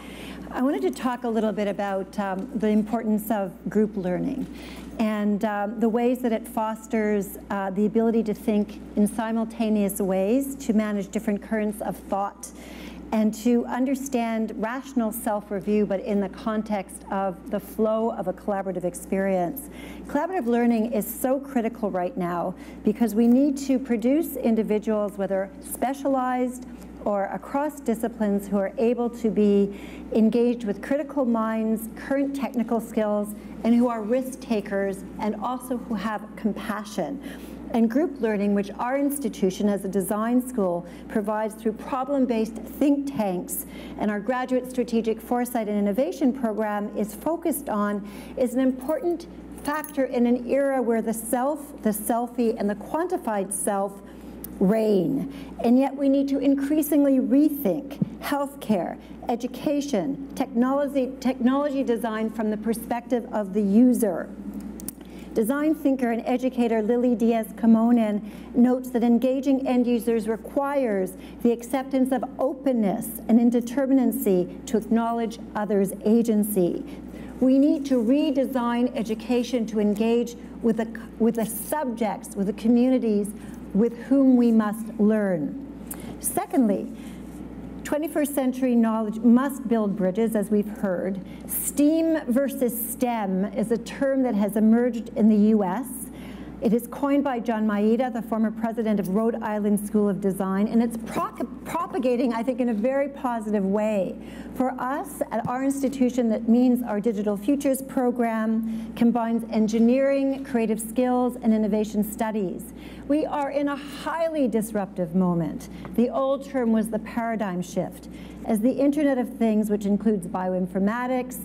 I wanted to talk a little bit about the importance of group learning and the ways that it fosters the ability to think in simultaneous ways, to manage different currents of thought, and to understand rational self-review, but in the context of the flow of a collaborative experience. Collaborative learning is so critical right now because we need to produce individuals, whether specialized or across disciplines, who are able to be engaged with critical minds, current technical skills, and who are risk takers, and also who have compassion. And group learning, which our institution as a design school provides through problem-based think tanks, and our graduate strategic foresight and innovation program is focused on, is an important factor in an era where the self, the selfie, and the quantified self reign. And yet we need to increasingly rethink healthcare, education, technology design from the perspective of the user. Design thinker and educator Lily Diaz-Camonen notes that engaging end users requires the acceptance of openness and indeterminacy to acknowledge others' agency. We need to redesign education to engage with the subjects, with the communities with whom we must learn. Secondly, 21st century knowledge must build bridges, as we've heard. STEAM versus STEM is a term that has emerged in the US. It is coined by John Maeda, the former president of Rhode Island School of Design, and it's propagating, I think, in a very positive way. For us, at our institution, that means our Digital Futures program combines engineering, creative skills, and innovation studies. We are in a highly disruptive moment. The old term was the paradigm shift. As the Internet of Things, which includes bioinformatics,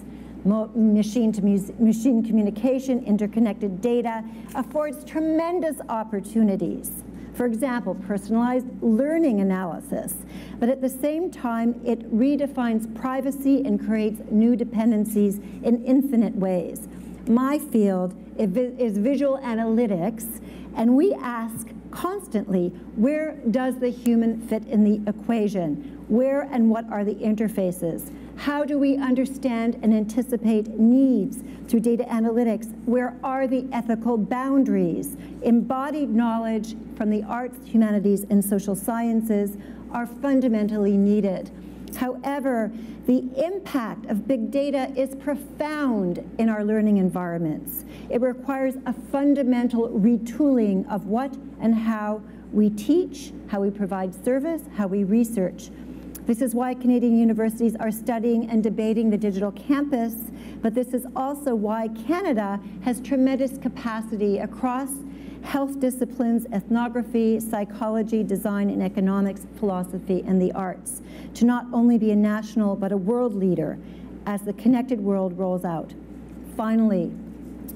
machine-to-machine communication, interconnected data, affords tremendous opportunities. For example, personalized learning analysis. But at the same time, it redefines privacy and creates new dependencies in infinite ways. My field is visual analytics, and we ask constantly, where does the human fit in the equation? Where and what are the interfaces? How do we understand and anticipate needs through data analytics? Where are the ethical boundaries? Embodied knowledge from the arts, humanities, and social sciences are fundamentally needed. However, the impact of big data is profound in our learning environments. It requires a fundamental retooling of what and how we teach, how we provide service, how we research. This is why Canadian universities are studying and debating the digital campus, but this is also why Canada has tremendous capacity across health disciplines, ethnography, psychology, design and economics, philosophy, and the arts, to not only be a national but a world leader as the connected world rolls out. Finally,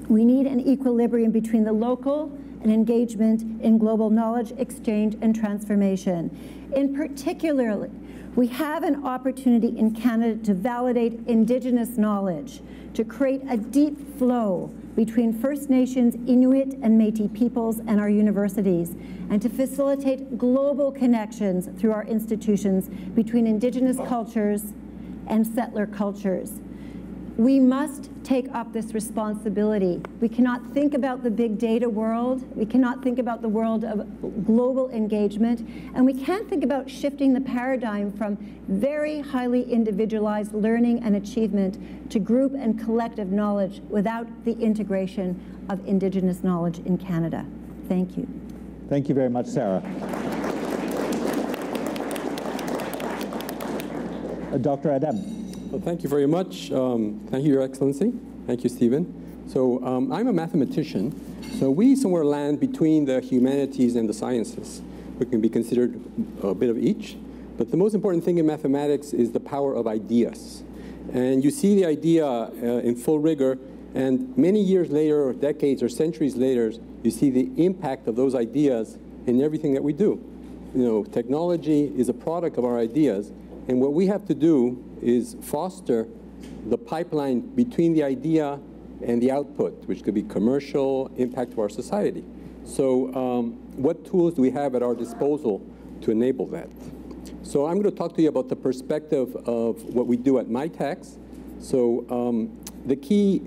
we need an equilibrium between the local and engagement in global knowledge exchange and transformation. In particular, we have an opportunity in Canada to validate Indigenous knowledge, to create a deep flow between First Nations, Inuit, and Métis peoples and our universities, and to facilitate global connections through our institutions between Indigenous cultures and settler cultures. We must take up this responsibility. We cannot think about the big data world. We cannot think about the world of global engagement. And we can't think about shifting the paradigm from very highly individualized learning and achievement to group and collective knowledge without the integration of Indigenous knowledge in Canada. Thank you. Thank you very much, Sarah. Dr. Adem. Well, thank you very much. Thank you, Your Excellency. Thank you, Stephen. So I'm a mathematician. So we somewhere land between the humanities and the sciences. We can be considered a bit of each. But the most important thing in mathematics is the power of ideas. And you see the idea in full rigor. And many years later, or decades or centuries later, you see the impact of those ideas in everything that we do. You know, technology is a product of our ideas. And what we have to do is foster the pipeline between the idea and the output, which could be commercial, impact to our society. So what tools do we have at our disposal to enable that? So I'm going to talk to you about the perspective of what we do at MyTax. So the key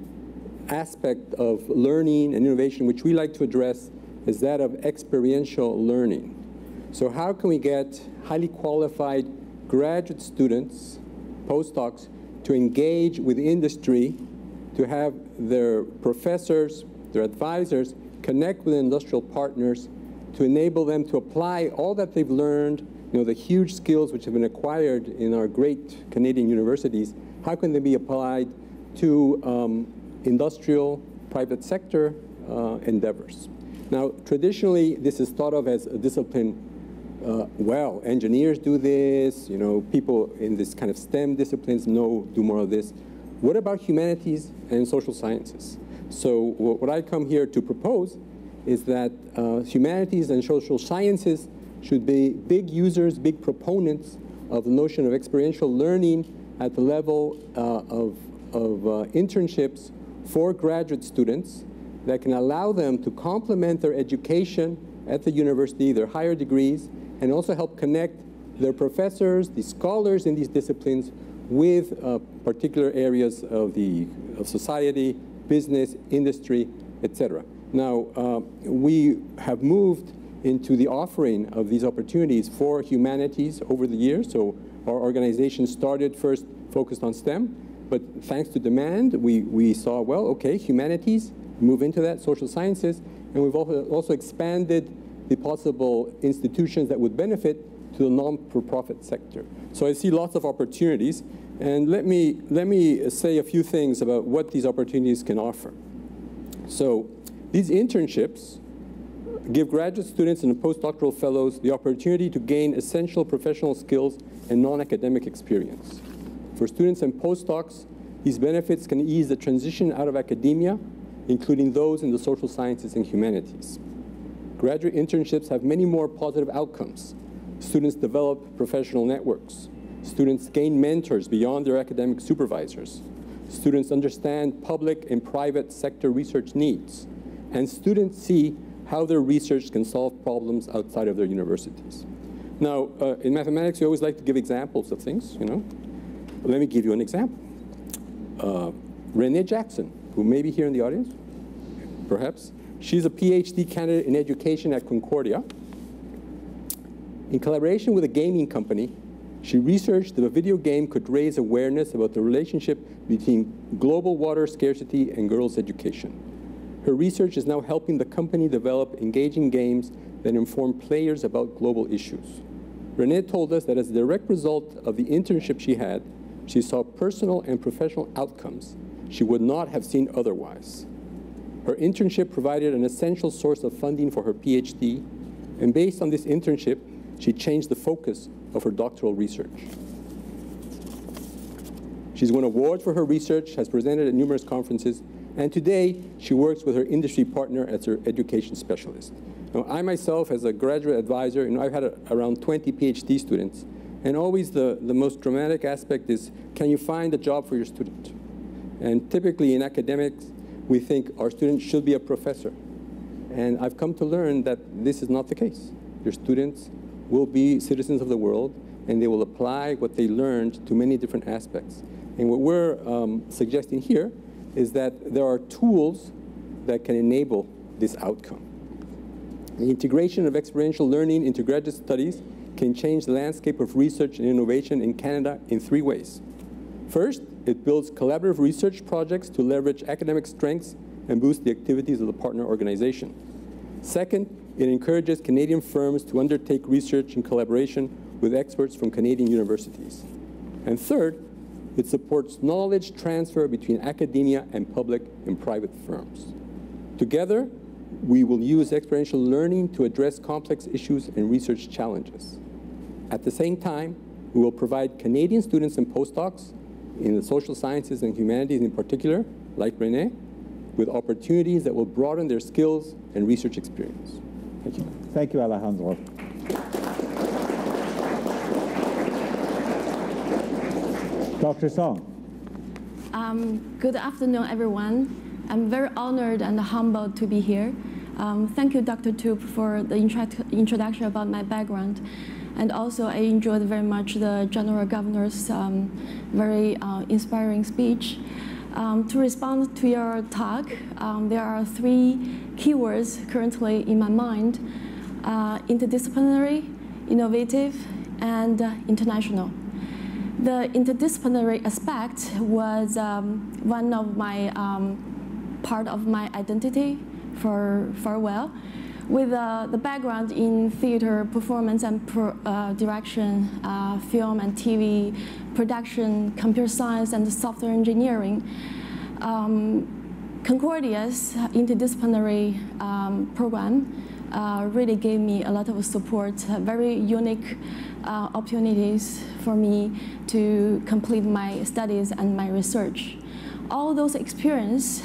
aspect of learning and innovation, which we like to address, is that of experiential learning. So how can we get highly qualified graduate students, postdocs, to engage with industry, to have their professors, their advisors, connect with industrial partners, to enable them to apply all that they've learned, you know, the huge skills which have been acquired in our great Canadian universities, how can they be applied to industrial, private sector endeavors? Now, traditionally, this is thought of as a discipline. Well, engineers do this, you know, people in this kind of STEM disciplines do more of this. What about humanities and social sciences? So what I come here to propose is that humanities and social sciences should be big users, big proponents of the notion of experiential learning at the level of internships for graduate students that can allow them to complement their education at the university, their higher degrees, and also help connect their professors, the scholars in these disciplines, with particular areas of society, business, industry, etc. Now, we have moved into the offering of these opportunities for humanities over the years. So our organization started first focused on STEM, but thanks to demand, we saw, well, okay, humanities, move into that, social sciences, and we've also expanded the possible institutions that would benefit to the non-for-profit sector. So I see lots of opportunities, and let me say a few things about what these opportunities can offer. So these internships give graduate students and postdoctoral fellows the opportunity to gain essential professional skills and non-academic experience. For students and postdocs, these benefits can ease the transition out of academia, including those in the social sciences and humanities. Graduate internships have many more positive outcomes. Students develop professional networks. Students gain mentors beyond their academic supervisors. Students understand public and private sector research needs. And students see how their research can solve problems outside of their universities. Now, in mathematics, we always like to give examples of things, you know. Let me give you an example. Renee Jackson, who may be here in the audience, perhaps. She's a PhD candidate in education at Concordia. In collaboration with a gaming company, she researched that a video game could raise awareness about the relationship between global water scarcity and girls' education. Her research is now helping the company develop engaging games that inform players about global issues. Renee told us that as a direct result of the internship she had, she saw personal and professional outcomes she would not have seen otherwise. Her internship provided an essential source of funding for her PhD, and based on this internship, she changed the focus of her doctoral research. She's won awards for her research, has presented at numerous conferences, and today she works with her industry partner as her education specialist. Now, I myself, as a graduate advisor, I've had around 20 PhD students, and always the most dramatic aspect is, can you find a job for your student? And typically in academics, we think our student should be a professor. And I've come to learn that this is not the case. Your students will be citizens of the world, and they will apply what they learned to many different aspects. And what we're suggesting here is that there are tools that can enable this outcome. The integration of experiential learning into graduate studies can change the landscape of research and innovation in Canada in 3 ways. First, it builds collaborative research projects to leverage academic strengths and boost the activities of the partner organization. Second, it encourages Canadian firms to undertake research in collaboration with experts from Canadian universities. And third, it supports knowledge transfer between academia and public and private firms. Together, we will use experiential learning to address complex issues and research challenges. At the same time, we will provide Canadian students and postdocs in the social sciences and humanities in particular, like Renee, with opportunities that will broaden their skills and research experience. Thank you. Thank you, Alejandro. Dr. Song. Good afternoon, everyone. I'm very honored and humbled to be here. Thank you, Dr. Toope, for the introduction about my background. And also, I enjoyed very much the General Governor's very inspiring speech. To respond to your talk, there are 3 keywords currently in my mind: interdisciplinary, innovative, and international. The interdisciplinary aspect was one of my part of my identity for a while. With the background in theater, performance, and direction, film and TV, production, computer science, and software engineering, Concordia's interdisciplinary program really gave me a lot of support, very unique opportunities for me to complete my studies and my research. All those experiences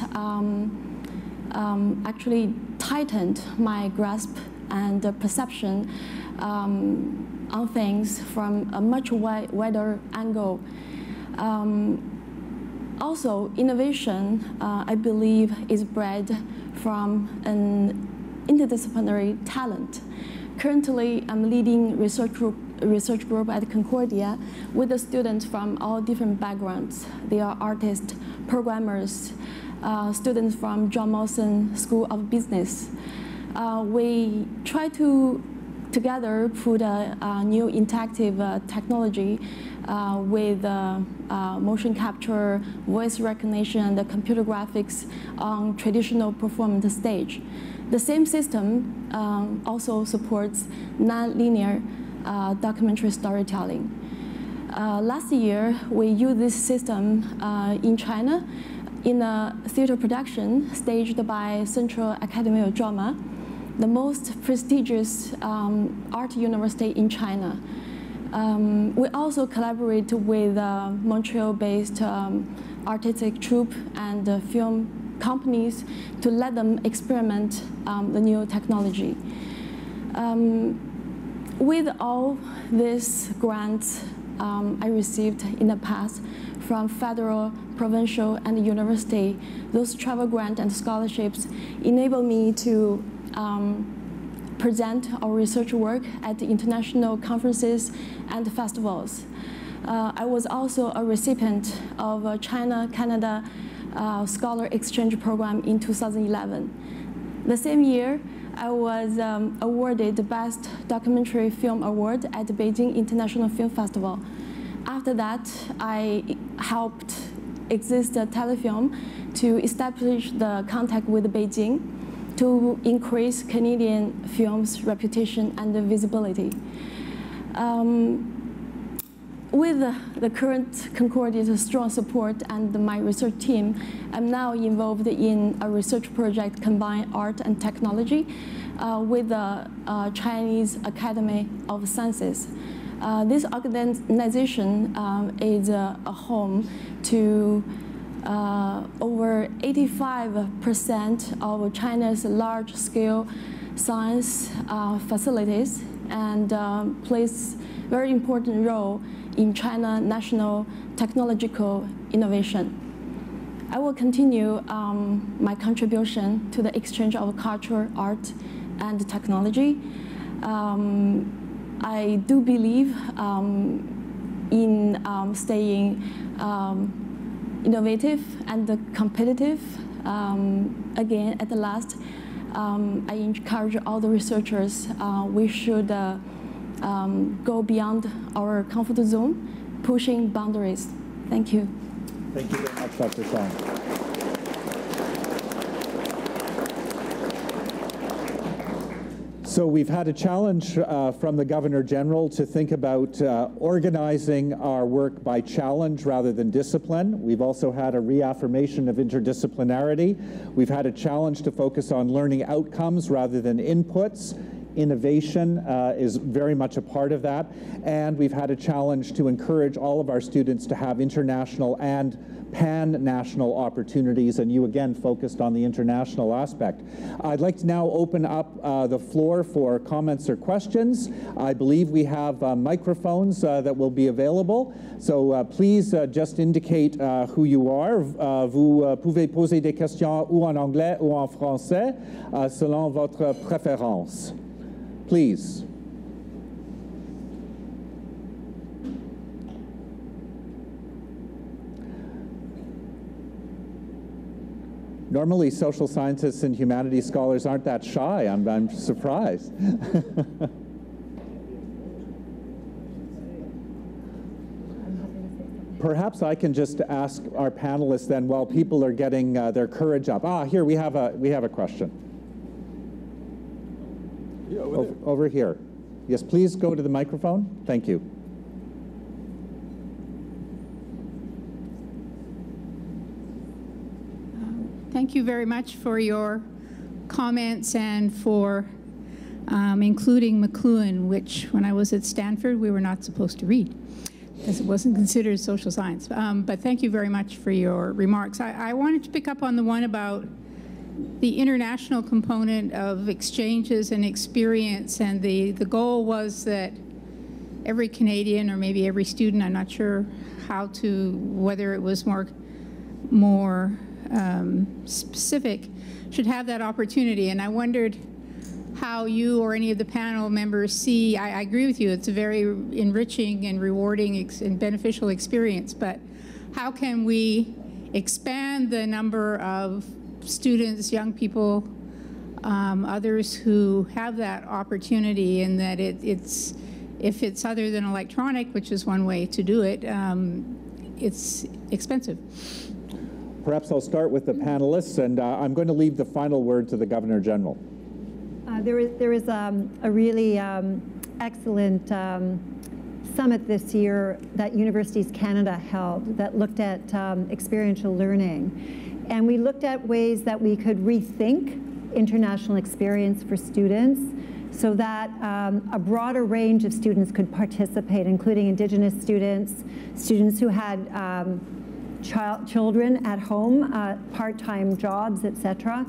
actually tightened my grasp and perception on things from a much wider angle. Also, innovation, I believe, is bred from an interdisciplinary talent. Currently, I'm leading research group at Concordia with the students from all different backgrounds. They are artists, programmers, students from John Molson School of Business. We try to together put a new interactive technology with motion capture, voice recognition, and the computer graphics on traditional performance stage. The same system also supports non-linear documentary storytelling. Last year, we used this system in China in a theater production staged by Central Academy of Drama, the most prestigious art university in China. We also collaborate with Montreal-based artistic troupe and film companies to let them experiment the new technology. With all these grants I received in the past from federal, provincial, and university, those travel grants and scholarships enable me to present our research work at the international conferences and festivals. I was also a recipient of a China-Canada Scholar Exchange Program in 2011. The same year, I was awarded the Best Documentary Film Award at the Beijing International Film Festival. After that, I helped Exist Telefilm to establish the contact with Beijing to increase Canadian film's reputation and visibility. With the current Concordia's strong support and my research team, I'm now involved in a research project combining art and technology with the Chinese Academy of Sciences. This organization is a home to over 85% of China's large-scale science facilities and plays a very important role in China's national technological innovation. I will continue my contribution to the exchange of culture, art, and technology. I do believe in staying innovative and competitive. Again, at the last, I encourage all the researchers, we should go beyond our comfort zone, pushing boundaries. Thank you. Thank you very much, Dr. Song. So we've had a challenge from the Governor General to think about organizing our work by challenge rather than discipline. We've also had a reaffirmation of interdisciplinarity. We've had a challenge to focus on learning outcomes rather than inputs. Innovation is very much a part of that. And we've had a challenge to encourage all of our students to have international and pan-national opportunities, and you again focused on the international aspect. I'd like to now open up the floor for comments or questions. I believe we have microphones that will be available, so please just indicate who you are. Vous pouvez poser des questions ou en anglais ou en français selon votre préférence. Please. Normally, social scientists and humanities scholars aren't that shy. I'm surprised. Perhaps I can just ask our panelists then, while people are getting their courage up. Here we have a question. Yeah, over here. Yes, please go to the microphone. Thank you. Thank you very much for your comments and for including McLuhan, which when I was at Stanford, we were not supposed to read, because it wasn't considered social science. But thank you very much for your remarks. I wanted to pick up on the one about the international component of exchanges and experience, and the goal was that every Canadian, or maybe every student, I'm not sure whether it was more specific, should have that opportunity. And I wondered how you or any of the panel members see, I agree with you, it's a very enriching and rewarding and beneficial experience, but how can we expand the number of students, young people, others who have that opportunity, and that it's if it's other than electronic, which is one way to do it, it's expensive. Perhaps I'll start with the panelists, and I'm going to leave the final word to the Governor General. There is a really excellent summit this year that Universities Canada held that looked at experiential learning. And we looked at ways that we could rethink international experience for students so that a broader range of students could participate, including Indigenous students, students who had children at home, part-time jobs, etc.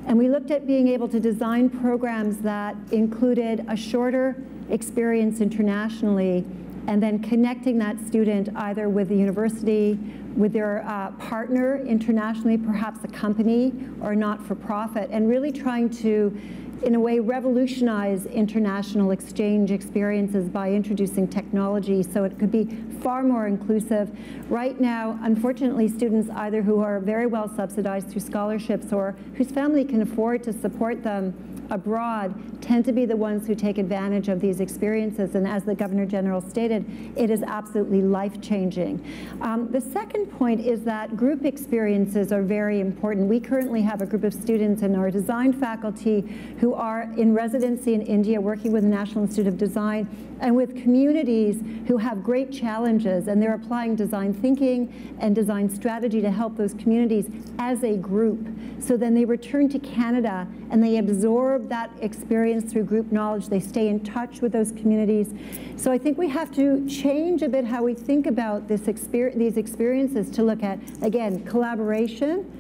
And we looked at being able to design programs that included a shorter experience internationally and then connecting that student either with the university, with their partner internationally, perhaps a company or not-for-profit, and really trying to, in a way, revolutionize international exchange experiences by introducing technology so it could be far more inclusive. Right now, unfortunately, students either who are very well subsidized through scholarships or whose family can afford to support them abroad tend to be the ones who take advantage of these experiences. And as the Governor General stated, it is absolutely life-changing. The second point is that group experiences are very important. We currently have a group of students in our design faculty who are in residency in India working with the National Institute of Design and with communities who have great challenges, and they're applying design thinking and design strategy to help those communities as a group. So then they return to Canada and they absorb that experience through group knowledge. They stay in touch with those communities. So I think we have to change a bit how we think about these experiences to look at, again, collaboration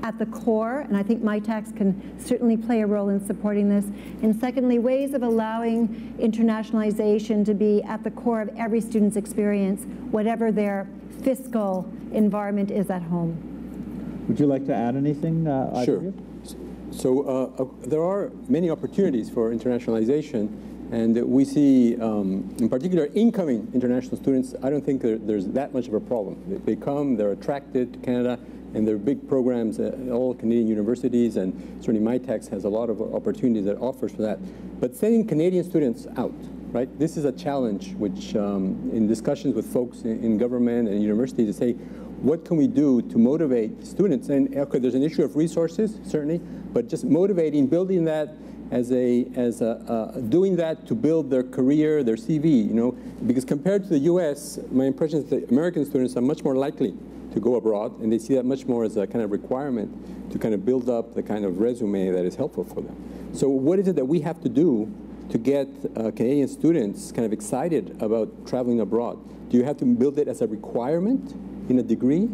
at the core, and I think MyTax can certainly play a role in supporting this. And secondly, ways of allowing internationalization to be at the core of every student's experience, whatever their fiscal environment is at home. Would you like to add anything, either of you? So there are many opportunities for internationalization, and we see, in particular, incoming international students. I don't think there's that much of a problem. They come, they're attracted to Canada, and there are big programs at all Canadian universities, and certainly MyTax has a lot of opportunities that offers for that. But sending Canadian students out, right? This is a challenge which, in discussions with folks in government and universities, to say, what can we do to motivate students? And okay, there's an issue of resources, certainly, but just motivating, building that doing that to build their career, their CV, you know, because compared to the U.S., my impression is that American students are much more likely to go abroad, and they see that much more as a kind of requirement to kind of build up the kind of resume that is helpful for them. So what is it that we have to do to get Canadian students kind of excited about traveling abroad? Do you have to build it as a requirement in a degree?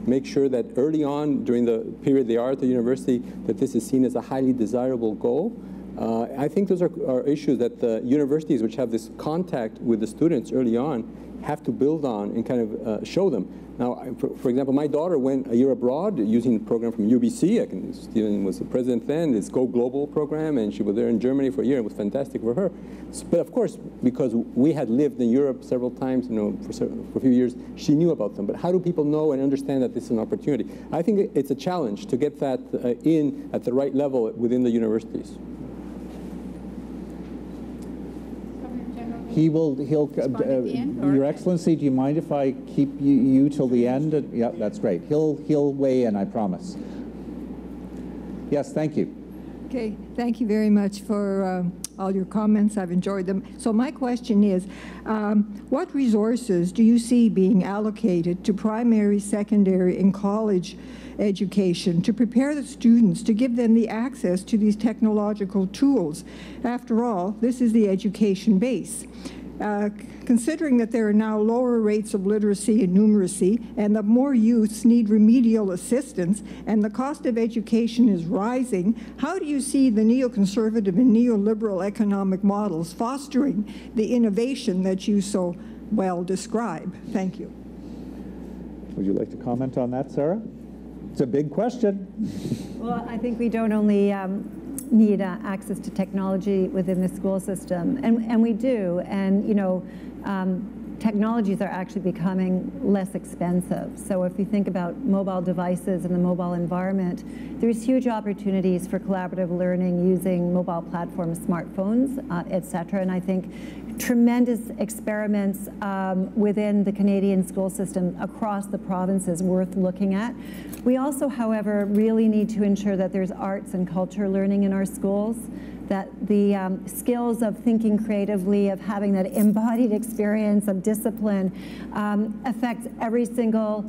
Make sure that early on during the period they are at the university that this is seen as a highly desirable goal? I think those are issues that the universities, which have this contact with the students early on, have to build on and kind of show them. Now, for example, my daughter went a year abroad using a program from UBC. Stephen was the president then, this Go Global program, and she was there in Germany for a year. It was fantastic for her. But of course, because we had lived in Europe several times, you know, for a few years, she knew about them. But how do people know and understand that this is an opportunity? I think it's a challenge to get that in at the right level within the universities. He'll Your Excellency, do you mind if I keep you till the end? Yeah, that's great. He'll weigh in, I promise. Yes, thank you. Okay, thank you very much for all your comments. I've enjoyed them. So my question is, what resources do you see being allocated to primary, secondary, and college education to prepare the students, to give them the access to these technological tools? After all, this is the education base. Considering that there are now lower rates of literacy and numeracy, and that more youths need remedial assistance, and the cost of education is rising, how do you see the neoconservative and neoliberal economic models fostering the innovation that you so well describe? Thank you. Would you like to comment on that, Sarah? It's a big question. Well, I think we don't only need access to technology within the school system, and we do. And, you know, technologies are actually becoming less expensive. So if you think about mobile devices and the mobile environment, there's huge opportunities for collaborative learning using mobile platforms, smartphones, et cetera. And I think tremendous experiments within the Canadian school system across the provinces worth looking at. We also, however, really need to ensure that there's arts and culture learning in our schools, that the skills of thinking creatively, of having that embodied experience of discipline affects every single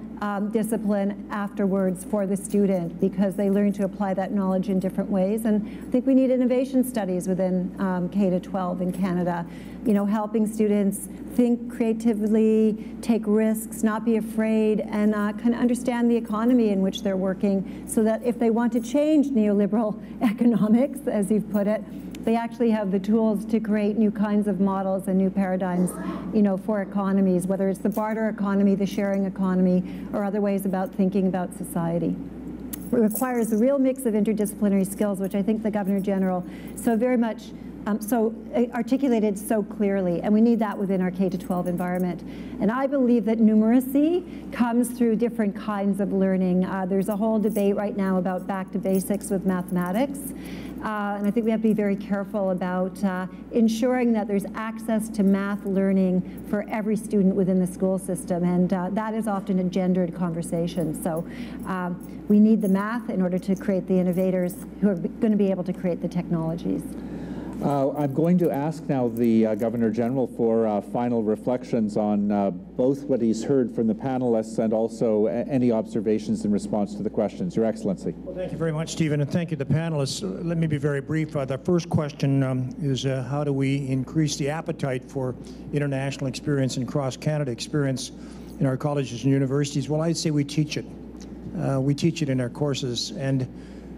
discipline afterwards for the student, because they learn to apply that knowledge in different ways. And I think we need innovation studies within K-12 in Canada, you know, helping students think creatively, take risks, not be afraid, and kind of understand the economy in which they're working, so that if they want to change neoliberal economics, as you've put it, they actually have the tools to create new kinds of models and new paradigms, you know, for economies, whether it's the barter economy, the sharing economy, or other ways about thinking about society. It requires a real mix of interdisciplinary skills, which I think the Governor General so very much articulated so clearly, and we need that within our K-12 environment. And I believe that numeracy comes through different kinds of learning. There's a whole debate right now about back to basics with mathematics. And I think we have to be very careful about ensuring that there's access to math learning for every student within the school system, and that is often a gendered conversation. So we need the math in order to create the innovators who are going to be able to create the technologies. I'm going to ask now the Governor General for final reflections on both what he's heard from the panelists and also any observations in response to the questions. Your Excellency. Well, thank you very much, Stephen, and thank you to the panelists. Let me be very brief. The first question is how do we increase the appetite for international experience and cross-Canada experience in our colleges and universities? Well, I'd say we teach it. We teach it in our courses, and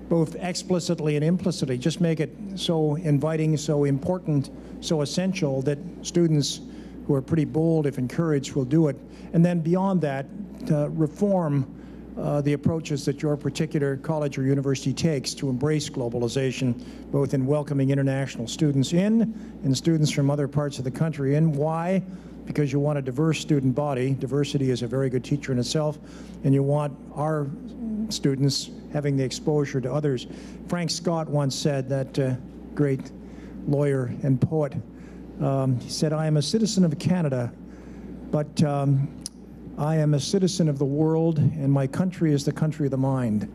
both explicitly and implicitly, just make it so inviting, so important, so essential that students who are pretty bold, if encouraged, will do it. And then beyond that, reform the approaches that your particular college or university takes to embrace globalization, both in welcoming international students in and students from other parts of the country in. Why? Because you want a diverse student body. Diversity is a very good teacher in itself, and you want our students having the exposure to others. Frank Scott once said, that great lawyer and poet, he said, "I am a citizen of Canada, but I am a citizen of the world, and my country is the country of the mind."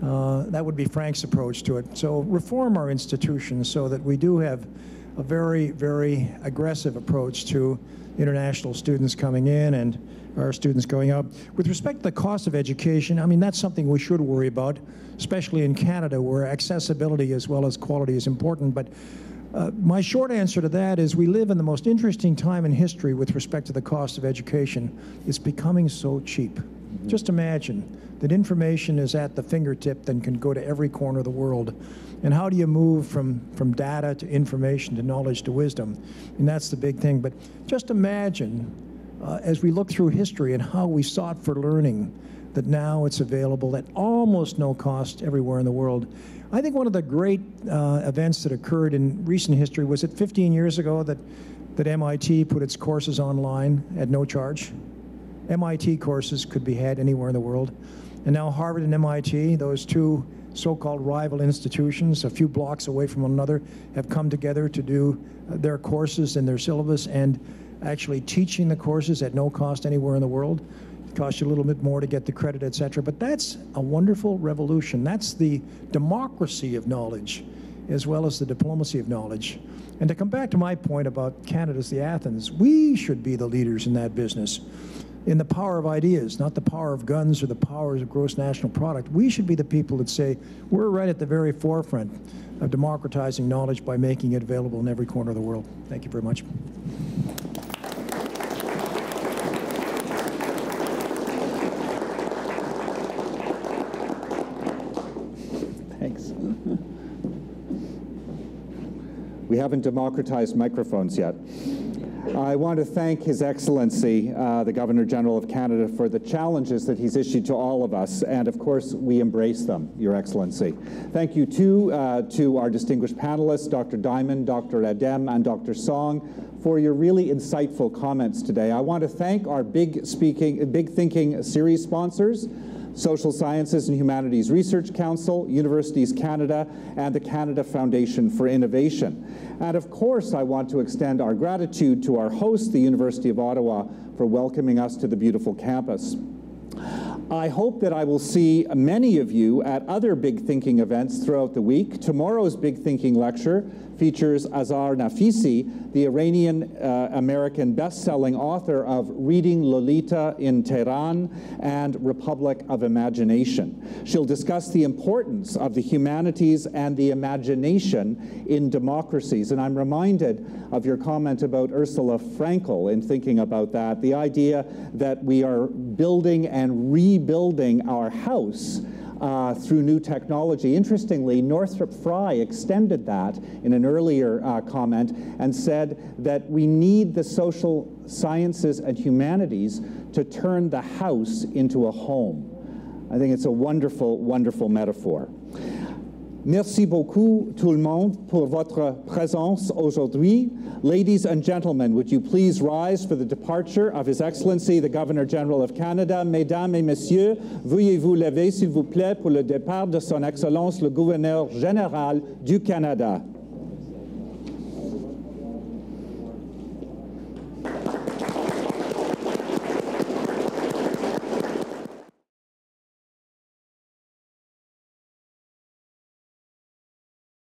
That would be Frank's approach to it. So reform our institutions so that we do have a very, very aggressive approach to international students coming in and our students going out. With respect to the cost of education, I mean, that's something we should worry about, especially in Canada, where accessibility as well as quality is important. But my short answer to that is we live in the most interesting time in history with respect to the cost of education. It's becoming so cheap. Just imagine that information is at the fingertip and can go to every corner of the world. And how do you move from data to information to knowledge to wisdom? And that's the big thing. But just imagine, as we look through history and how we sought for learning, that now it's available at almost no cost everywhere in the world. I think one of the great events that occurred in recent history was it 15 years ago that MIT put its courses online at no charge. MIT courses could be had anywhere in the world. And now Harvard and MIT, those two so-called rival institutions, a few blocks away from one another, have come together to do their courses and their syllabus, and actually teaching the courses at no cost anywhere in the world. It costs you a little bit more to get the credit, etc. But that's a wonderful revolution. That's the democracy of knowledge, as well as the diplomacy of knowledge. And to come back to my point about Canada's the Athens, we should be the leaders in that business, in the power of ideas, not the power of guns or the powers of gross national product. We should be the people that say, we're right at the very forefront of democratizing knowledge by making it available in every corner of the world. Thank you very much. Thanks. We haven't democratized microphones yet. I want to thank His Excellency, the Governor-General of Canada, for the challenges that he's issued to all of us, and of course, we embrace them, Your Excellency. Thank you, too, to our distinguished panelists, Dr. Diamond, Dr. Adem, and Dr. Song, for your really insightful comments today. I want to thank our Big Thinking series sponsors, Social Sciences and Humanities Research Council, Universities Canada, and the Canada Foundation for Innovation. And of course, I want to extend our gratitude to our host, the University of Ottawa, for welcoming us to the beautiful campus. I hope that I will see many of you at other Big Thinking events throughout the week. Tomorrow's Big Thinking lecture features Azar Nafisi, the Iranian-American best-selling author of Reading Lolita in Tehran and Republic of Imagination. She'll discuss the importance of the humanities and the imagination in democracies. And I'm reminded of your comment about Ursula Frankl in thinking about that, the idea that we are building and rebuilding our house through new technology. Interestingly, Northrop Frye extended that in an earlier comment and said that we need the social sciences and humanities to turn the house into a home. I think it's a wonderful, wonderful metaphor. Merci beaucoup tout le monde pour votre présence aujourd'hui. Ladies and gentlemen, would you please rise for the departure of His Excellency, the Governor-General of Canada. Mesdames et Messieurs, veuillez-vous lever, s'il vous plaît, pour le départ de Son Excellence, le Gouverneur général du Canada.